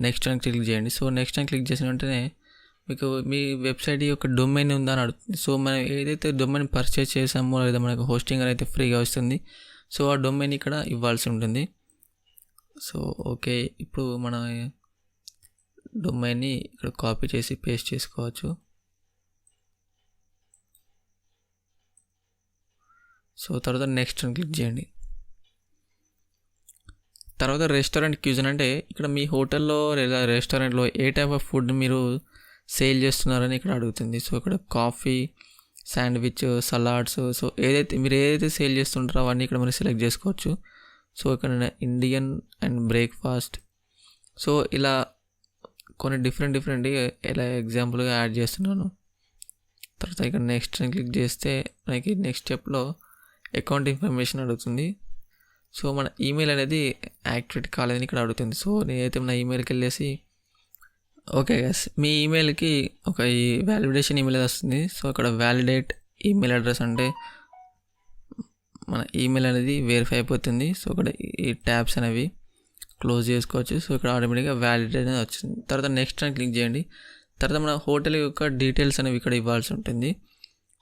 నెక్స్ట్ అని క్లిక్ చేయండి. సో నెక్స్ట్ అని క్లిక్ చేసిన వెంటనే మీకు మీ వెబ్సైట్ యొక్క డొమైన్ ఉందా అని అడుగుతుంది. సో మనం ఏదైతే డొమైన్ పర్చేస్ చేసామో లేదా మనకు హోస్టింగ్ అనేది ఫ్రీగా వస్తుంది. సో ఆ డొమైన్ ఇక్కడ ఇవ్వాల్సి ఉంటుంది. సో ఓకే, ఇప్పుడు మన డొమైన్ని ఇక్కడ కాపీ చేసి పేస్ట్ చేసుకోవచ్చు. సో తర్వాత నెక్స్ట్ అని క్లిక్ చేయండి. తర్వాత రెస్టారెంట్ క్యూజన్ అంటే ఇక్కడ మీ హోటల్లో లేదా రెస్టారెంట్లో ఏ టైప్ ఆఫ్ ఫుడ్ మీరు సేల్ చేస్తున్నారని ఇక్కడ అడుగుతుంది. సో ఇక్కడ కాఫీ, శాండ్విచ్, సలాడ్స్, సో మీరు ఏదైతే సేల్ చేస్తుంటారో అవన్నీ ఇక్కడ మీరు సెలెక్ట్ చేసుకోవచ్చు. సో ఇక్కడ ఇండియన్ అండ్ బ్రేక్ఫాస్ట్, సో ఇలా కొన్ని డిఫరెంట్ ఇలా ఎగ్జాంపుల్గా యాడ్ చేస్తున్నాను. తర్వాత ఇక్కడ నెక్స్ట్ క్లిక్ చేస్తే మనకి నెక్స్ట్ స్టెప్లో అకౌంట్ ఇన్ఫర్మేషన్ అడుగుతుంది. సో మన ఈమెయిల్ అనేది యాక్టివేట్ కాలేదని ఇక్కడ అడుగుతుంది. సో నేనైతే మన ఈమెయిల్కి వెళ్ళేసి ఓకే గైస్, మీ ఈమెయిల్కి ఒక ఈ వ్యాలిడేషన్ ఈమెయిల్ వస్తుంది. సో అక్కడ వ్యాలిడేట్ ఈమెయిల్ అడ్రస్ అంటే మన ఈమెయిల్ అనేది వెరిఫై అయిపోతుంది. సో ఇక్కడ ఈ ట్యాబ్స్ అనేవి క్లోజ్ చేసుకోవచ్చు. సో ఇక్కడ ఆటోమేటిక్గా వ్యాలిడేట్ అనేది వచ్చింది. తర్వాత నెక్స్ట్ అని క్లిక్ చేయండి. తర్వాత మన హోటల్ యొక్క డీటెయిల్స్ అనేవి ఇక్కడ ఇవ్వాల్సి ఉంటుంది.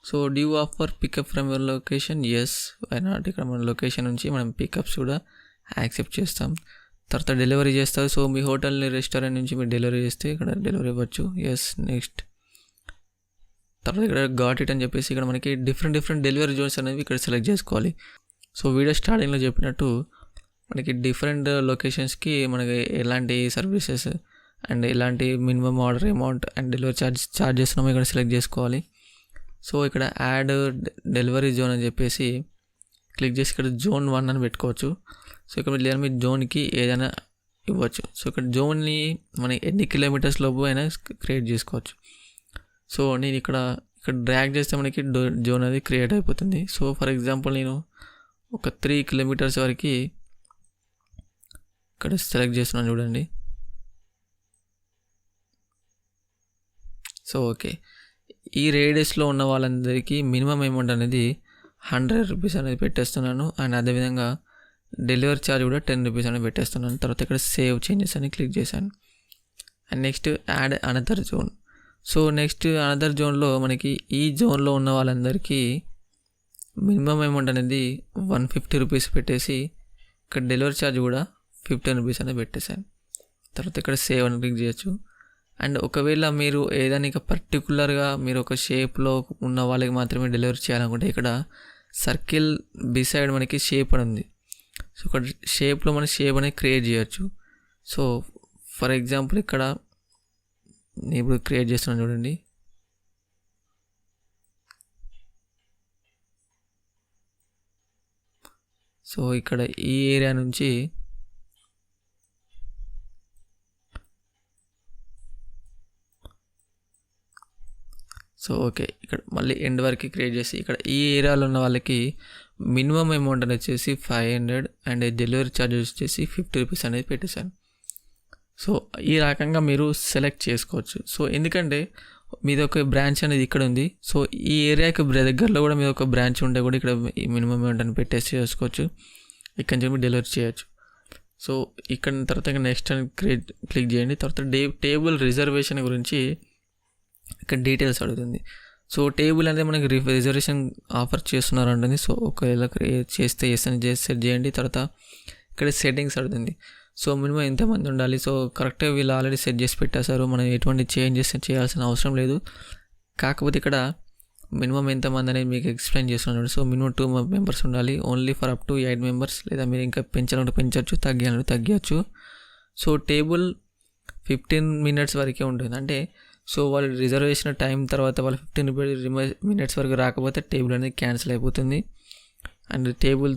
So do you offer pickup from your location, yes why not. ఇక్కడ మన లొకేషన్ నుంచి మనం పికప్స్ కూడా యాక్సెప్ట్ చేస్తాం. తర్వాత డెలివరీ చేస్తారు. సో మీ హోటల్ని రెస్టారెంట్ నుంచి మీరు డెలివరీ చేస్తే ఇక్కడ డెలివరీ ఇవ్వచ్చు, ఎస్. నెక్స్ట్ తర్వాత ఇక్కడ గాట్ ఇట్ అని చెప్పేసి ఇక్కడ మనకి డిఫరెంట్ డెలివరీ జోన్స్ అనేవి ఇక్కడ సెలెక్ట్ చేసుకోవాలి. సో వీడియో స్టార్టింగ్లో చెప్పినట్టు మనకి డిఫరెంట్ లొకేషన్స్కి మనకి ఎలాంటి సర్వీసెస్ అండ్ ఎలాంటి minimum order amount and delivery charge చేస్తున్నామో ఇక్కడ సెలెక్ట్ చేసుకోవాలి. సో ఇక్కడ యాడ్ డెలివరీ జోన్ అని చెప్పేసి క్లిక్ చేసి ఇక్కడ జోన్ 1 అని పెట్టుకోవచ్చు. సో ఇక్కడ లేదా మీ జోన్కి ఏదైనా ఇవ్వచ్చు. సో ఇక్కడ జోన్ని మనం ఎన్ని కిలోమీటర్స్ లోపు అయినా క్రియేట్ చేసుకోవచ్చు. సో నేను ఇక్కడ డ్రాగ్ చేస్తే మనకి జోన్ అనేది క్రియేట్ అయిపోతుంది. సో ఫర్ ఎగ్జాంపుల్ నేను ఒక 3 కిలోమీటర్స్ వరకు ఇక్కడ సెలెక్ట్ చేస్తున్నాను చూడండి. సో ఓకే, ఈ రేడియస్లో ఉన్న వాళ్ళందరికీ మినిమం అమౌంట్ అనేది 100 రూపీస్ అనేది పెట్టేస్తున్నాను. అండ్ అదేవిధంగా డెలివరీ ఛార్జ్ కూడా 10 రూపీస్ అనేది పెట్టేస్తున్నాను. తర్వాత ఇక్కడ సేవ్ చేంజెస్ అని క్లిక్ చేశాను. And next add another zone. So next another జోన్లో మనకి ఈ జోన్లో ఉన్న వాళ్ళందరికీ మినిమం అమౌంట్ అనేది 150 రూపీస్ పెట్టేసి ఇక్కడ డెలివరీ ఛార్జ్ కూడా 15 రూపీస్ అనేది పెట్టేశాను. తర్వాత ఇక్కడ సేవ్ అని క్లిక్ చేయొచ్చు. అండ్ ఒకవేళ మీరు ఏదైనా ఇక పర్టికులర్గా మీరు ఒక షేప్లో ఉన్న వాళ్ళకి మాత్రమే డెలివరీ చేయాలనుకుంటే ఇక్కడ సర్కిల్ బిసైడ్ మనకి షేప్ అని ఉంది. సో ఇక్కడ షేప్లో మన షేప్ అనేది క్రియేట్ చేయొచ్చు. సో ఫర్ ఎగ్జాంపుల్ ఇక్కడ నేను ఇప్పుడు క్రియేట్ చేస్తున్నాను చూడండి. సో ఇక్కడ ఈ ఏరియా నుంచి సో ఓకే, ఇక్కడ మళ్ళీ ఎండ్ వరకు క్రియేట్ చేసి ఇక్కడ ఈ ఏరియాలో ఉన్న వాళ్ళకి మినిమం అమౌంట్ అనేది వచ్చేసి 500 అండ్ డెలివరీ ఛార్జెస్ వచ్చేసి 50 రూపీస్ అనేది పెట్టేశాను. సో ఈ రకంగా మీరు సెలెక్ట్ చేసుకోవచ్చు. సో ఎందుకంటే మీది ఒక బ్రాంచ్ అనేది ఇక్కడ ఉంది. సో ఈ ఏరియాకి దగ్గరలో కూడా మీద ఒక బ్రాంచ్ ఉంటే కూడా ఇక్కడ మినిమం అమౌంట్ అని పెట్టేసి చేసుకోవచ్చు. ఇక్కడ నుంచి మీరు డెలివరీ చేయొచ్చు. సో ఇక్కడ తర్వాత నెక్స్ట్ అని క్లిక్ చేయండి. తర్వాత టేబుల్ రిజర్వేషన్ గురించి ఇక్కడ డీటెయిల్స్ అడుగుతుంది. సో టేబుల్ అనేది మనకి రిజర్వేషన్ ఆఫర్ చేస్తున్నారు అంటుంది. సో ఒకవేళ చేస్తే ఎస్ అని సెట్ చేయండి. తర్వాత ఇక్కడ సెట్టింగ్స్ అడుగుతుంది. సో మినిమం ఎంతమంది ఉండాలి, సో కరెక్ట్గా వీళ్ళు ఆల్రెడీ సెట్ చేసి పెట్టేశారు, మనం ఎటువంటి చేంజెస్ చేయాల్సిన అవసరం లేదు. కాకపోతే ఇక్కడ మినిమం ఎంతమంది అనేది మీకు ఎక్స్ప్లెయిన్ చేస్తున్నాడు. సో మినిమం 2 మెంబర్స్ ఉండాలి, only for up to 8 members, లేదా మీరు ఇంకా పెంచాలంటే పెంచవచ్చు, తగ్గాలంటే తగ్గచ్చు. సో టేబుల్ 15 minutes వరకే ఉంటుంది. అంటే సో వాళ్ళు రిజర్వ్ చేసిన టైం తర్వాత వాళ్ళు 15 minutes వరకు రాకపోతే టేబుల్ అనేది క్యాన్సిల్ అయిపోతుంది. అండ్ టేబుల్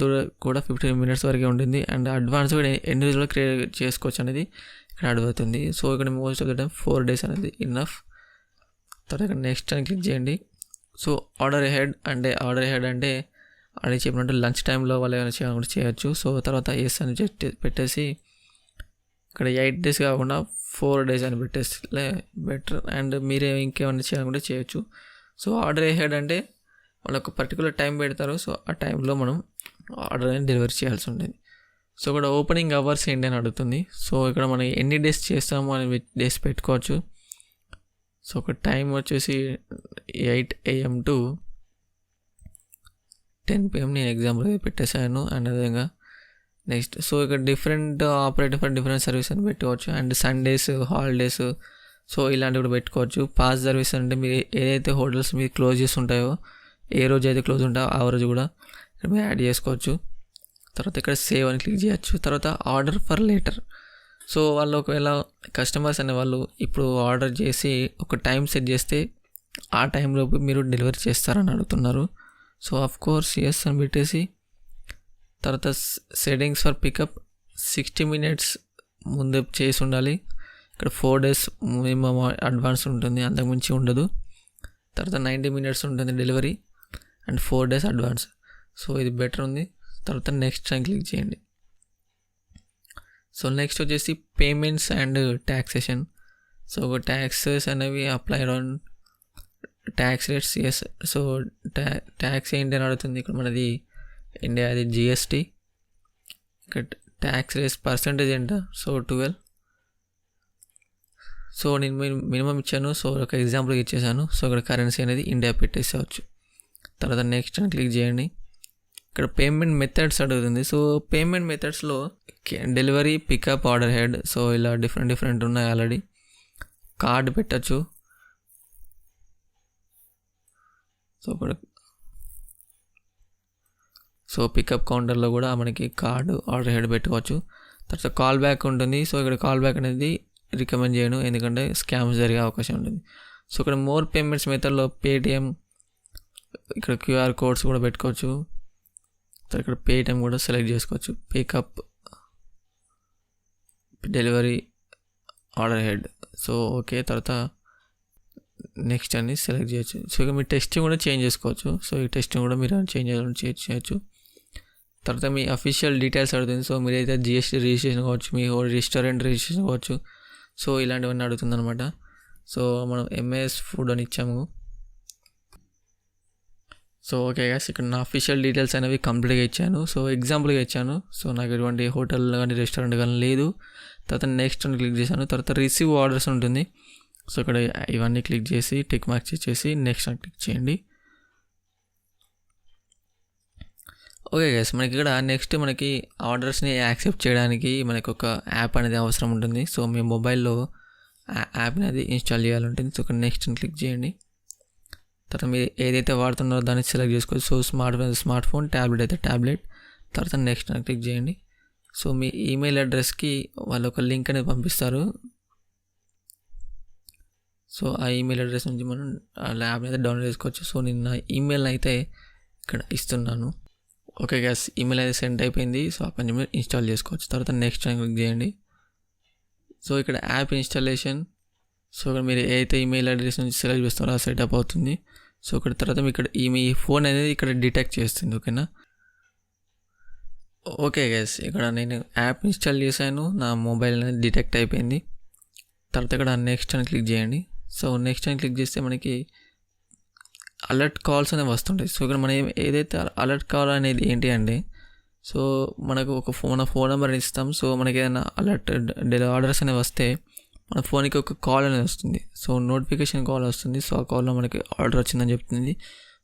కూడా 15 minutes వరకే ఉంటుంది. అండ్ అడ్వాన్స్ కూడా ఎన్ని రోజులు క్రియేట్ చేసుకోవచ్చు అనేది ఇక్కడ అడుగుతుంది. సో ఇక్కడ most of the time 4 days అనేది ఇన్నఫ్. తర్వాత ఇక్కడ నెక్స్ట్ అని క్లిక్ చేయండి. సో ఆర్డర్ హెడ్ అంటే అది చెప్పినట్టు లంచ్ టైంలో వాళ్ళు ఏమైనా చేయాలనుకుంటే చేయొచ్చు. సో తర్వాత ఎస్ అని పెట్టేసి ఇక్కడ 8 days కాకుండా 4 days అని పెట్టేస్తే బెటర్. అండ్ మీరే ఇంకేమైనా చేయాలనుకుంటే చేయొచ్చు. సో ఆర్డర్ హెడ్ అంటే వాళ్ళు ఒక పర్టికులర్ టైం పెడతారు. సో ఆ టైంలో మనం ఆర్డర్ అనేది డెలివరీ చేయాల్సి ఉంటుంది. సో ఇక్కడ ఓపెనింగ్ అవర్స్ ఏంటి అని అడుగుతుంది. సో ఇక్కడ మనం ఎన్ని డేస్ చేస్తామో అని డేస్ పెట్టుకోవచ్చు. సో ఒక టైం వచ్చేసి 8 AM to 10 PM నేను ఎగ్జాంపుల్గా పెట్టేశాను. అండ్ అదేవిధంగా నెక్స్ట్ సో ఇక్కడ different operator for different service అని పెట్టుకోవచ్చు. అండ్ సండేస్, హాలిడేస్, సో ఇలాంటివి కూడా పెట్టుకోవచ్చు. పాస్ సర్వీస్ అంటే మీరు ఏదైతే హోటల్స్ మీరు క్లోజ్ చేసి ఉంటాయో, ఏ రోజు అయితే క్లోజ్ ఉంటాయో ఆ రోజు కూడా మీరు యాడ్ చేసుకోవచ్చు. తర్వాత ఇక్కడ సేవ్ అని క్లిక్ చేయొచ్చు. తర్వాత ఆర్డర్ ఫర్ లేటర్. సో వాళ్ళు ఒకవేళ కస్టమర్స్ అనే వాళ్ళు ఇప్పుడు ఆర్డర్ చేసి ఒక టైం సెట్ చేస్తే ఆ టైంలోపు మీరు డెలివరీ చేస్తారని అడుగుతున్నారు. సో ఆఫ్ కోర్స్ ఎస్ అని పెట్టేసి తర్వాత సెట్టింగ్స్ ఫర్ పికప్ 60 minutes ముందే చేసి ఉండాలి. ఇక్కడ 4 days మినిమం అడ్వాన్స్ ఉంటుంది, అంతకుమించి ఉండదు. తర్వాత 90 minutes ఉంటుంది delivery and 4 days advance. So ఇది బెటర్ ఉంది. తర్వాత నెక్స్ట్ అని క్లిక్ చేయండి. సో నెక్స్ట్ వచ్చేసి payments and taxation. So taxes అనేవి applied on tax rates yes. So tax ఏంటి అని అడుగుతుంది. ఇక్కడ మనది ఇండియా అది GST. ఇక్కడ ట్యాక్స్ రేట్స్ పర్సంటేజ్ ఎంత, సో 12. సో నేను మినిమం ఇచ్చాను. సో ఒక ఎగ్జాంపుల్గా ఇచ్చేసాను. సో ఇక్కడ కరెన్సీ అనేది ఇండియా పెట్టేసేవచ్చు. తర్వాత నెక్స్ట్ అని క్లిక్ చేయండి. ఇక్కడ పేమెంట్ మెథడ్స్ అడుగుతుంది. సో పేమెంట్ మెథడ్స్లో delivery, pickup, order ahead, so ఇలా డిఫరెంట్ ఉన్నాయి ఆల్రెడీ. కార్డ్ పెట్టచ్చు. సో పికప్ కౌంటర్లో కూడా మనకి కార్డు, ఆర్డర్ హెడ్ పెట్టుకోవచ్చు. తర్వాత కాల్ బ్యాక్ ఉంటుంది. సో ఇక్కడ కాల్ బ్యాక్ అనేది రికమెండ్ చేయను, ఎందుకంటే స్కామ్స్ జరిగే అవకాశం ఉంటుంది. సో ఇక్కడ మోర్ పేమెంట్స్ మెథడ్లో పేటిఎం, ఇక్కడ QR కోడ్స్ కూడా పెట్టుకోవచ్చు. ఇక్కడ పేటిఎం కూడా సెలెక్ట్ చేసుకోవచ్చు. Pickup, delivery, order ahead. So okay, తర్వాత నెక్స్ట్ అని సెలెక్ట్ చేయొచ్చు. సో ఇక మీ టెస్టింగ్ కూడా చేంజ్ చేసుకోవచ్చు. సో ఈ టెస్టింగ్ కూడా మీరు చేంజ్ చేయొచ్చు. తర్వాత మీ అఫీషియల్ డీటెయిల్స్ అడుగుతుంది. సో మీరైతే GST రిజిస్ట్రేషన్ కావచ్చు, మీ రెస్టారెంట్ రిజిస్ట్రేషన్ కావచ్చు. సో ఇలాంటివన్నీ అడుగుతుంది అనమాట. సో మనం MAS ఫుడ్ అని ఇచ్చాము. సో ఓకే గైస్, ఇక్కడ నా అఫీషియల్ డీటెయిల్స్ అనేవి కంప్లీట్గా ఇచ్చాను. సో ఎగ్జాంపుల్గా ఇచ్చాను. సో నాకు ఎటువంటి హోటల్ కానీ రెస్టారెంట్ కానీ లేదు. తర్వాత నెక్స్ట్ అని క్లిక్ చేశాను. తర్వాత రిసీవ్ ఆర్డర్స్ ఉంటుంది. సో ఇక్కడ ఇవన్నీ క్లిక్ చేసి టిక్ మార్క్ చేసి నెక్స్ట్ అని క్లిక్ చేయండి. ఓకే గైస్, మనకి ఇక్కడ నెక్స్ట్ మనకి ఆర్డర్స్ని యాక్సెప్ట్ చేయడానికి మనకి ఒక యాప్ అనేది అవసరం ఉంటుంది. సో మీ మొబైల్లో యాప్ అనేది ఇన్స్టాల్ చేయాలి ఉంటుంది. సో ఇక్కడ నెక్స్ట్ అని క్లిక్ చేయండి. తర్వాత మీరు ఏదైతే వాడుతున్నారో దాన్ని సెలెక్ట్ చేసుకోవచ్చు. సో స్మార్ట్ ఫోన్, ట్యాబ్లెట్ అయితే ట్యాబ్లెట్. తర్వాత నెక్స్ట్ అని క్లిక్ చేయండి. సో మీ ఈమెయిల్ అడ్రస్కి వాళ్ళు ఒక లింక్ అనేది పంపిస్తారు. సో ఆ ఈమెయిల్ అడ్రస్ నుంచి మనం ఆ యాప్ అయితే డౌన్లోడ్ చేసుకోవచ్చు. సో నేను నా ఈమెయిల్ని అయితే ఇక్కడ ఇస్తున్నాను. ఓకే గ్యాస్, ఈమెయిల్ అయితే సెండ్ అయిపోయింది. సో అక్కడి నుంచి ఇన్స్టాల్ చేసుకోవచ్చు. తర్వాత నెక్స్ట్ అని క్లిక్ చేయండి. సో ఇక్కడ యాప్ ఇన్స్టాలేషన్. సో ఇక్కడ మీరు ఏదైతే ఈమెయిల్ అడ్రస్ నుంచి సెలెక్ట్ చేస్తారో ఆ సెటప్ అవుతుంది. సో ఇక్కడ తర్వాత ఇక్కడ మీ ఫోన్ అనేది ఇక్కడ డిటెక్ట్ చేస్తుంది. ఓకేనా? ఓకే గైస్, ఇక్కడ నేను యాప్ ఇన్స్టాల్ చేశాను, నా మొబైల్ అనేది డిటెక్ట్ అయిపోయింది. తర్వాత ఇక్కడ నెక్స్ట్ అని క్లిక్ చేయండి. సో నెక్స్ట్ అని క్లిక్ చేస్తే మనకి అలర్ట్ కాల్స్ అనేవి వస్తుంటాయి. సో ఇక్కడ మనం ఏదైతే అలర్ట్ కాల్ అనేది ఏంటి అంటే, సో మనకు ఒక ఫోన్ నెంబర్ ఇస్తాం. సో మనకి ఏదైనా అలర్ట్ ఆర్డర్స్ అనేవి వస్తే మన ఫోన్కి ఒక కాల్ అనేది వస్తుంది. సో నోటిఫికేషన్ కాల్ వస్తుంది. సో ఆ కాల్లో మనకి ఆర్డర్ వచ్చిందని చెప్తుంది.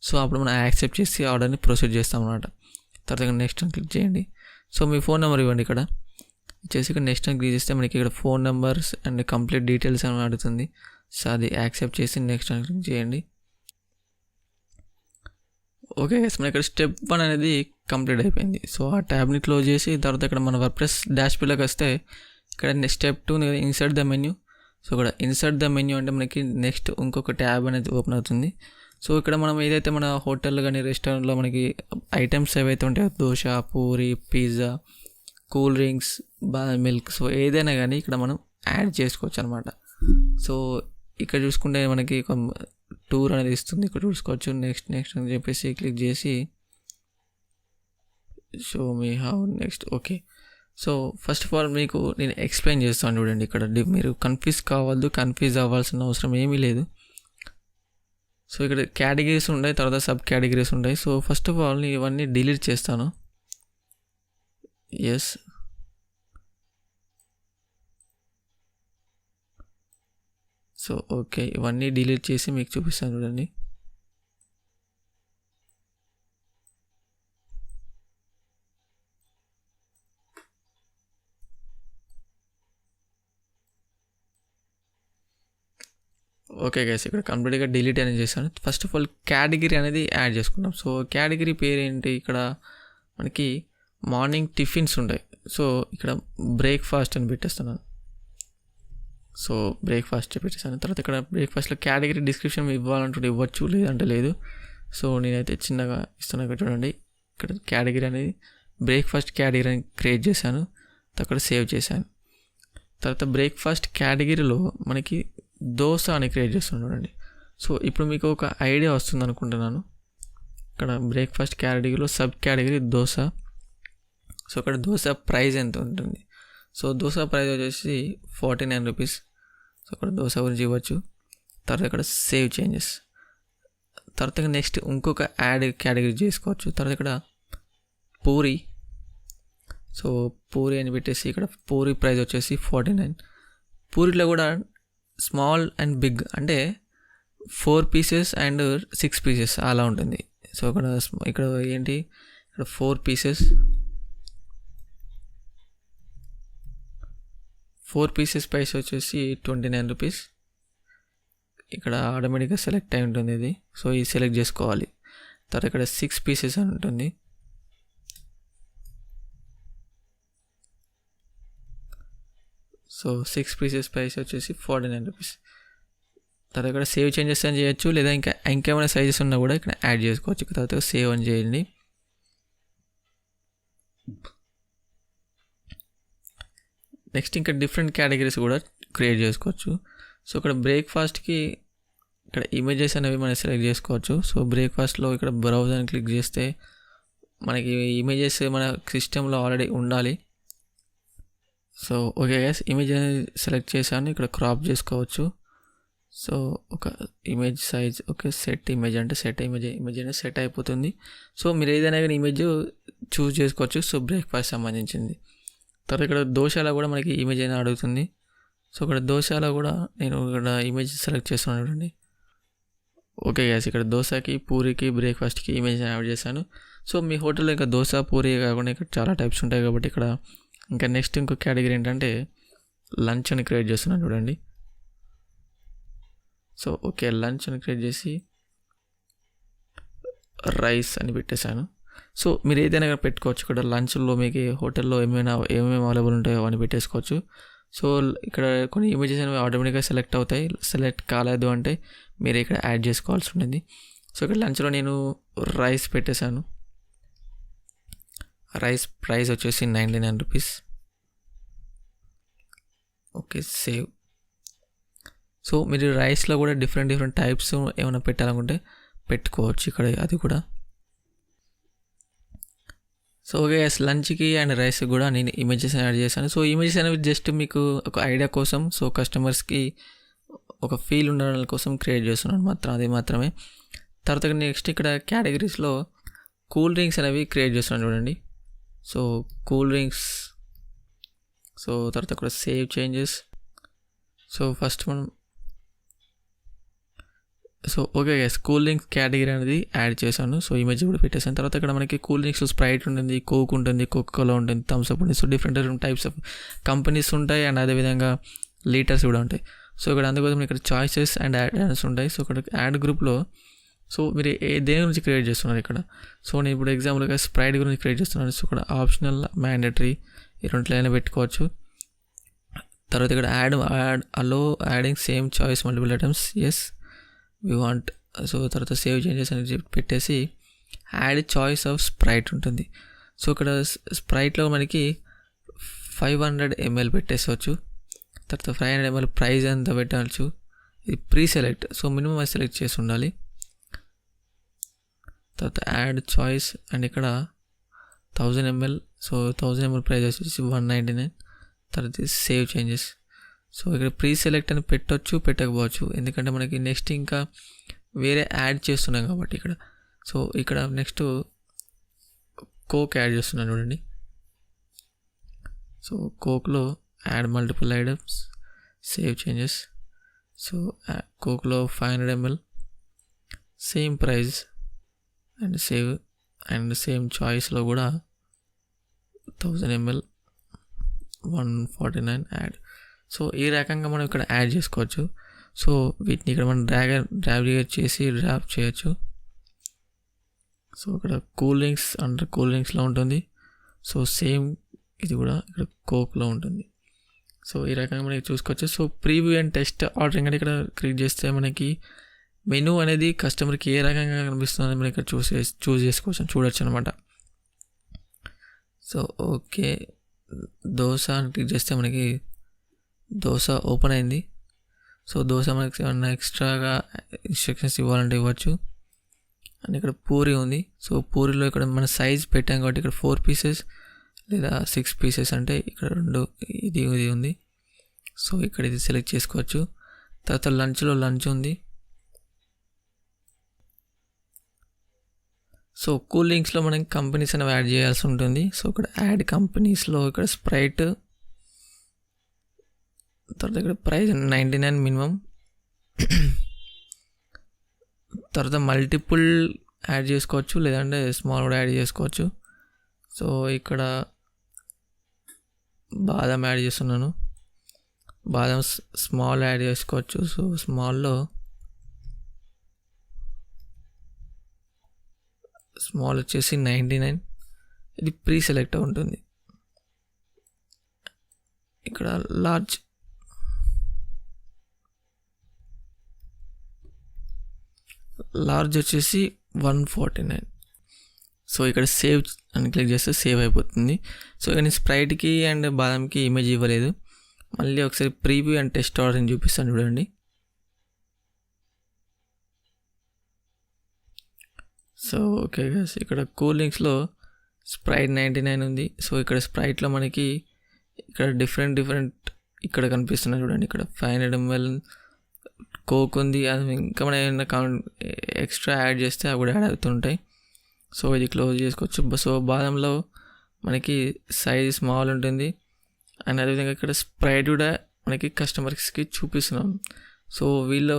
సో అప్పుడు మనం యాక్సెప్ట్ చేసి ఆర్డర్ని ప్రొసీడ్ చేస్తాం అన్నమాట. తర్వాత నెక్స్ట్ అని క్లిక్ చేయండి. సో మీ ఫోన్ నెంబర్ ఇవ్వండి. ఇక్కడ చేసి ఇక్కడ నెక్స్ట్ అని క్లిక్ చేస్తే మనకి ఇక్కడ phone numbers and complete details అని అడుగుతుంది. సో అది యాక్సెప్ట్ చేసి నెక్స్ట్ అని క్లిక్ చేయండి. ఓకే గైస్, మన ఇక్కడ స్టెప్ 1 అనేది కంప్లీట్ అయిపోయింది. సో ఆ ట్యాబ్ని క్లోజ్ చేసి తర్వాత ఇక్కడ మన వర్డ్ప్రెస్ డాష్బోర్డ్లోకి వస్తే ఇక్కడ step 2 insert the menu. So ఇక్కడ ఇన్సర్ట్ ద మెన్యూ అంటే మనకి నెక్స్ట్ ఇంకొక ట్యాబ్ అనేది ఓపెన్ అవుతుంది. సో ఇక్కడ మనం ఏదైతే మన హోటల్ కానీ రెస్టారెంట్లో మనకి ఐటమ్స్ ఏవైతే ఉంటాయో dosa, puri, pizza, cool drinks, milk, so ఏదైనా కానీ ఇక్కడ మనం యాడ్ చేసుకోవచ్చు అనమాట. సో ఇక్కడ చూసుకుంటే మనకి ఒక టూర్ అనేది ఇస్తుంది, ఇక్కడ చూసుకోవచ్చు. నెక్స్ట్ అని చెప్పేసి క్లిక్ చేసి show me how next. Okay, so first of all మీకు నేను ఎక్స్ప్లెయిన్ చేస్తాను చూడండి. ఇక్కడ మీరు కన్ఫ్యూజ్ అవ్వాల్సిన అవసరం ఏమీ లేదు. సో ఇక్కడ కేటగిరీస్ ఉంటాయి, తర్వాత సబ్ కేటగిరీస్ ఉంటాయి. సో ఫస్ట్ ఆఫ్ ఆల్ నేను ఇవన్నీ డిలీట్ చేస్తాను. ఎస్, సో ఓకే, ఇవన్నీ డిలీట్ చేసి మీకు చూపిస్తాను చూడండి. ఓకే గైస్, ఇక్కడ కంప్లీట్గా డిలీట్ అనేది చేశాను. ఫస్ట్ ఆఫ్ ఆల్ కేటగిరీ అనేది యాడ్ చేసుకున్నాం. సో కేటగిరీ పేరు ఏంటి, ఇక్కడ మనకి మార్నింగ్ టిఫిన్స్ ఉంటాయి. సో ఇక్కడ బ్రేక్ఫాస్ట్ అని పెట్టేస్తున్నాను. సో బ్రేక్ఫాస్ట్ పెట్టేసాను. తర్వాత ఇక్కడ బ్రేక్ఫాస్ట్లో కేటగిరీ డిస్క్రిప్షన్ ఇవ్వాలంటే ఇవ్వచ్చు, లేదంటే లేదు. సో నేనైతే చిన్నగా ఇస్తున్నాను. చూడండి, ఇక్కడ కేటగిరీ అనేది బ్రేక్ఫాస్ట్ కేటగిరీ అని క్రియేట్ చేశాను, అక్కడ సేవ్ చేశాను. తర్వాత బ్రేక్ఫాస్ట్ కేటగిరీలో మనకి దోశ అని క్రియేట్ చేస్తున్నాను చూడండి. సో ఇప్పుడు మీకు ఒక ఐడియా వస్తుంది అనుకుంటున్నాను. ఇక్కడ బ్రేక్ఫాస్ట్ కేటగిరీలో సబ్ కేటగిరీ దోశ. సో ఇక్కడ దోశ ప్రైస్ ఎంత ఉంటుంది, సో దోశ ప్రైస్ వచ్చేసి 49 రూపీస్. సో ఇక్కడ దోశ గురించి ఇవ్వచ్చు. తర్వాత ఇక్కడ సేవ్ చేంజెస్. తర్వాత నెక్స్ట్ ఇంకొక యాడ్ కేటగిరీ చేసుకోవచ్చు. తర్వాత ఇక్కడ పూరి. సో పూరి అని పెట్టేసి ఇక్కడ పూరి ప్రైస్ వచ్చేసి 49. పూరిలో కూడా స్మాల్ అండ్ బిగ్ అంటే 4 పీసెస్ అండ్ 6 పీసెస్ అలా ఉంటుంది. సో ఇక్కడ ఏంటి, ఇక్కడ 4 పీసెస్ ప్రైస్ వచ్చేసి 29 రూపీస్. ఇక్కడ ఆటోమేటిక్గా సెలెక్ట్ అయి ఉంటుంది ఇది. సో ఇది సెలెక్ట్ చేసుకోవాలి. తర్వాత ఇక్కడ 6 పీసెస్ అని ఉంటుంది. సో 6 పీసెస్ ప్రైస్ వచ్చేసి 49 రూపీస్. తర్వాత ఇక్కడ సేవ్ చేంజెస్ అని చేయొచ్చు, లేదా ఇంకేమైనా సైజెస్ ఉన్నా కూడా ఇక్కడ యాడ్ చేసుకోవచ్చు. తర్వాత సేవ్ అని చేయండి. నెక్స్ట్ ఇంకా డిఫరెంట్ కేటగిరీస్ కూడా క్రియేట్ చేసుకోవచ్చు. సో ఇక్కడ బ్రేక్ఫాస్ట్కి ఇక్కడ ఇమేజెస్ అనేవి మనం సెలెక్ట్ చేసుకోవచ్చు. సో బ్రేక్ఫాస్ట్లో ఇక్కడ బ్రౌజ్ అని క్లిక్ చేస్తే మనకి ఇమేజెస్ మన సిస్టంలో ఆల్రెడీ ఉండాలి. సో ఓకే గైస్, ఇమేజ్ అనేది సెలెక్ట్ చేశాను, ఇక్కడ క్రాప్ చేసుకోవచ్చు. సో ఒక image size okay, set image అంటే ఇమేజ్ అనేది సెట్ అయిపోతుంది. సో మీరు ఏదైనా కానీ ఇమేజ్ చూస్ చేసుకోవచ్చు. సో బ్రేక్ఫాస్ట్ సంబంధించింది. తర్వాత ఇక్కడ దోశలో కూడా మనకి ఇమేజ్ అయినా అడుగుతుంది. సో ఇక్కడ దోశలో కూడా నేను ఇక్కడ ఇమేజ్ సెలెక్ట్ చేస్తున్నాను చూడండి. ఓకే గైస్, ఇక్కడ దోశకి, పూరికి, బ్రేక్ఫాస్ట్కి ఇమేజ్ యాడ్ చేశాను. సో మీ హోటల్లో ఇంకా దోశ, పూరి కాకుండా ఇక్కడ చాలా టైప్స్ ఉంటాయి కాబట్టి ఇక్కడ ఇంకా నెక్స్ట్ ఇంకో కేటగిరీ ఏంటంటే లంచ్ అని క్రియేట్ చేస్తున్నాను చూడండి. సో ఓకే, లంచ్ అని క్రియేట్ చేసి రైస్ అని పెట్టేశాను. సో మీరు ఏదైనా పెట్టుకోవచ్చు. ఇక్కడ లంచ్లో మీకు హోటల్లో ఏమేమి అవైలబుల్ ఉంటాయో అని పెట్టేసుకోవచ్చు. సో ఇక్కడ కొన్ని ఇమేజెస్ అనేవి ఆటోమేటిక్గా సెలెక్ట్ అవుతాయి. సెలెక్ట్ కాలేదు అంటే మీరు ఇక్కడ యాడ్ చేసుకోవాల్సి ఉంటుంది. సో ఇక్కడ లంచ్లో నేను రైస్ పెట్టేశాను. రైస్ ప్రైస్ వచ్చేసి 99 రూపీస్. Okay, save. సో మీరు రైస్లో కూడా డిఫరెంట్ టైప్స్ ఏమైనా పెట్టాలనుకుంటే పెట్టుకోవచ్చు ఇక్కడ, అది కూడా. సో ఓకే, లంచ్కి అండ్ రైస్కి కూడా నేను ఇమేజెస్ యాడ్ చేశాను. సో ఇమేజెస్ అనేవి జస్ట్ మీకు ఒక ఐడియా కోసం, సో కస్టమర్స్కి ఒక ఫీల్ ఉండడం కోసం క్రియేట్ చేస్తున్నాను అది మాత్రమే. తర్వాత నెక్స్ట్ ఇక్కడ కేటగిరీస్లో కూల్ డ్రింక్స్ అనేవి క్రియేట్ చేస్తున్నాను చూడండి. So cool drinks. సో తర్వాత కూడా సేవ్ చేంజెస్. సో ఫస్ట్ మనం so so okay guys, cool drinks category అనేది యాడ్ చేశాను. సో ఇమేజ్ కూడా పెట్టేసాను. తర్వాత ఇక్కడ మనకి కూల్ డ్రింక్స్ స్ప్రైట్ ఉంటుంది, కోక్ ఉంటుంది, కోకోకోలా ఉంటుంది, థమ్స్ అప్ ఉంటుంది. So different types of companies ఉంటాయి అండ్ అదేవిధంగా లీటర్స్ కూడా ఉంటాయి. సో ఇక్కడ అందుకోసం ఇక్కడ చాయిసెస్ అండ్ యాడ్స్ ఉంటాయి. సో ఇక్కడ యాడ్ గ్రూప్లో సో మీరు దేని గురించి క్రియేట్ చేస్తున్నారు ఇక్కడ. సో నేను ఇప్పుడు ఎగ్జాంపుల్గా స్ప్రైట్ గురించి క్రియేట్ చేస్తున్నాను. సో ఇక్కడ ఆప్షనల్, మ్యాండేటరీ ఈ రెండులైనా పెట్టుకోవచ్చు. తర్వాత ఇక్కడ add allow adding same choice multiple items, yes we want. So తర్వాత సేవ్ చేంజెస్ అని పెట్టేసి యాడ్ చాయిస్ ఆఫ్ స్ప్రైట్ ఉంటుంది. సో ఇక్కడ స్ప్రైట్లో మనకి 500 ml పెట్టేసుకోవచ్చు. తర్వాత 500 ml ప్రైస్ అంతా పెట్టవచ్చు. ఇది ప్రీ సెలెక్ట్, సో మినిమం అది సెలెక్ట్ చేసి ఉండాలి. తర్వాత యాడ్ చాయిస్ అండ్ ఇక్కడ 1000 ml. సో 1000 ml ప్రైస్ వచ్చేసి 199. తర్వాత సేవ్ చేంజెస్. సో ఇక్కడ ప్రీ సెలెక్ట్ అని పెట్టవచ్చు, పెట్టకపోవచ్చు, ఎందుకంటే మనకి నెక్స్ట్ ఇంకా వేరే యాడ్ చేస్తున్నాం కాబట్టి ఇక్కడ. సో ఇక్కడ నెక్స్ట్ కోక్ యాడ్ చేస్తున్నాను చూడండి. సో కోక్లో add multiple items, save changes. So కోక్లో 500 ml same price and save and same చాయిస్లో కూడా 1000 ml 149 యాడ్. సో ఈ రకంగా మనం ఇక్కడ యాడ్ చేసుకోవచ్చు. సో వీటిని ఇక్కడ మనం డ్రాప్ చేసి డ్రాప్ చేయొచ్చు. సో ఇక్కడ కూల్ డ్రింక్స్ అండర్ కూల్ డ్రింక్స్లో ఉంటుంది. సో సేమ్ ఇది కూడా ఇక్కడ కోక్లో ఉంటుంది. సో ఈ రకంగా మనకి చూసుకోవచ్చు. So preview and test ordering అంటే ఇక్కడ క్లిక్ చేస్తే మనకి మెనూ అనేది కస్టమర్కి ఏ రకంగా కనిపిస్తుంది మనం ఇక్కడ చూస్ చేసుకోవచ్చు, చూడొచ్చు అనమాట. సో ఓకే, దోశ అని క్లిక్ చేస్తే మనకి దోశ ఓపెన్ అయింది. సో దోశ మనకి ఏమన్నా ఎక్స్ట్రాగా ఇన్స్ట్రక్షన్స్ ఇవ్వాలంటే ఇవ్వచ్చు. అండ్ ఇక్కడ పూరి ఉంది. సో పూరిలో ఇక్కడ మన సైజ్ పెట్టాం కాబట్టి ఇక్కడ 4 pieces లేదా 6 pieces అంటే ఇక్కడ 2 ఇది ఉంది. సో ఇక్కడ ఇది సెలెక్ట్ చేసుకోవచ్చు. తర్వాత లంచ్లో లంచ్ ఉంది. సో కూల్ డ్రింక్స్లో మనం కంపెనీస్ అనేవి యాడ్ చేయాల్సి ఉంటుంది. సో ఇక్కడ యాడ్ కంపెనీస్లో ఇక్కడ స్ప్రైట్, తర్వాత ఇక్కడ ప్రైస్ 99 మినిమం. తర్వాత మల్టిపుల్ యాడ్ చేసుకోవచ్చు, లేదంటే స్మాల్ కూడా యాడ్ చేసుకోవచ్చు. సో ఇక్కడ బాదం యాడ్ చేస్తున్నాను. బాదం స్మాల్ యాడ్ చేసుకోవచ్చు. సో స్మాల్లో స్మాల్ వచ్చేసి 99. ఇది ప్రీ సెలెక్ట్ ఉంటుంది. ఇక్కడ లార్జ్ వచ్చేసి 149. సో ఇక్కడ సేవ్ అని క్లిక్ చేస్తే సేవ్ అయిపోతుంది. సో ఇక్కడ నేను స్ప్రైట్కి అండ్ బాదంకి ఇమేజ్ ఇవ్వలేదు. మళ్ళీ ఒకసారి ప్రీవ్యూ అండ్ టెస్ట్ ఆర్డర్ చూపిస్తాను చూడండి. సో ఓకే గైస్, ఇక్కడ కూల్ డ్రింక్స్లో స్ప్రైట్ 99 ఉంది. సో ఇక్కడ స్ప్రైట్లో మనకి ఇక్కడ డిఫరెంట్ ఇక్కడ కనిపిస్తున్నాయి చూడండి. ఇక్కడ 500 ml కోక్ ఉంది. అది ఇంకా మనం ఏమైనా ఎక్స్ట్రా యాడ్ చేస్తే అవి కూడా యాడ్ అవుతుంటాయి. సో ఇది క్లోజ్ చేసుకోవచ్చు. సో బాదంలో మనకి సైజ్ స్మాల్ ఉంటుంది. అండ్ అదేవిధంగా ఇక్కడ స్ప్రైట్ కూడా మనకి కస్టమర్స్కి చూపిస్తున్నాం. సో వీళ్ళు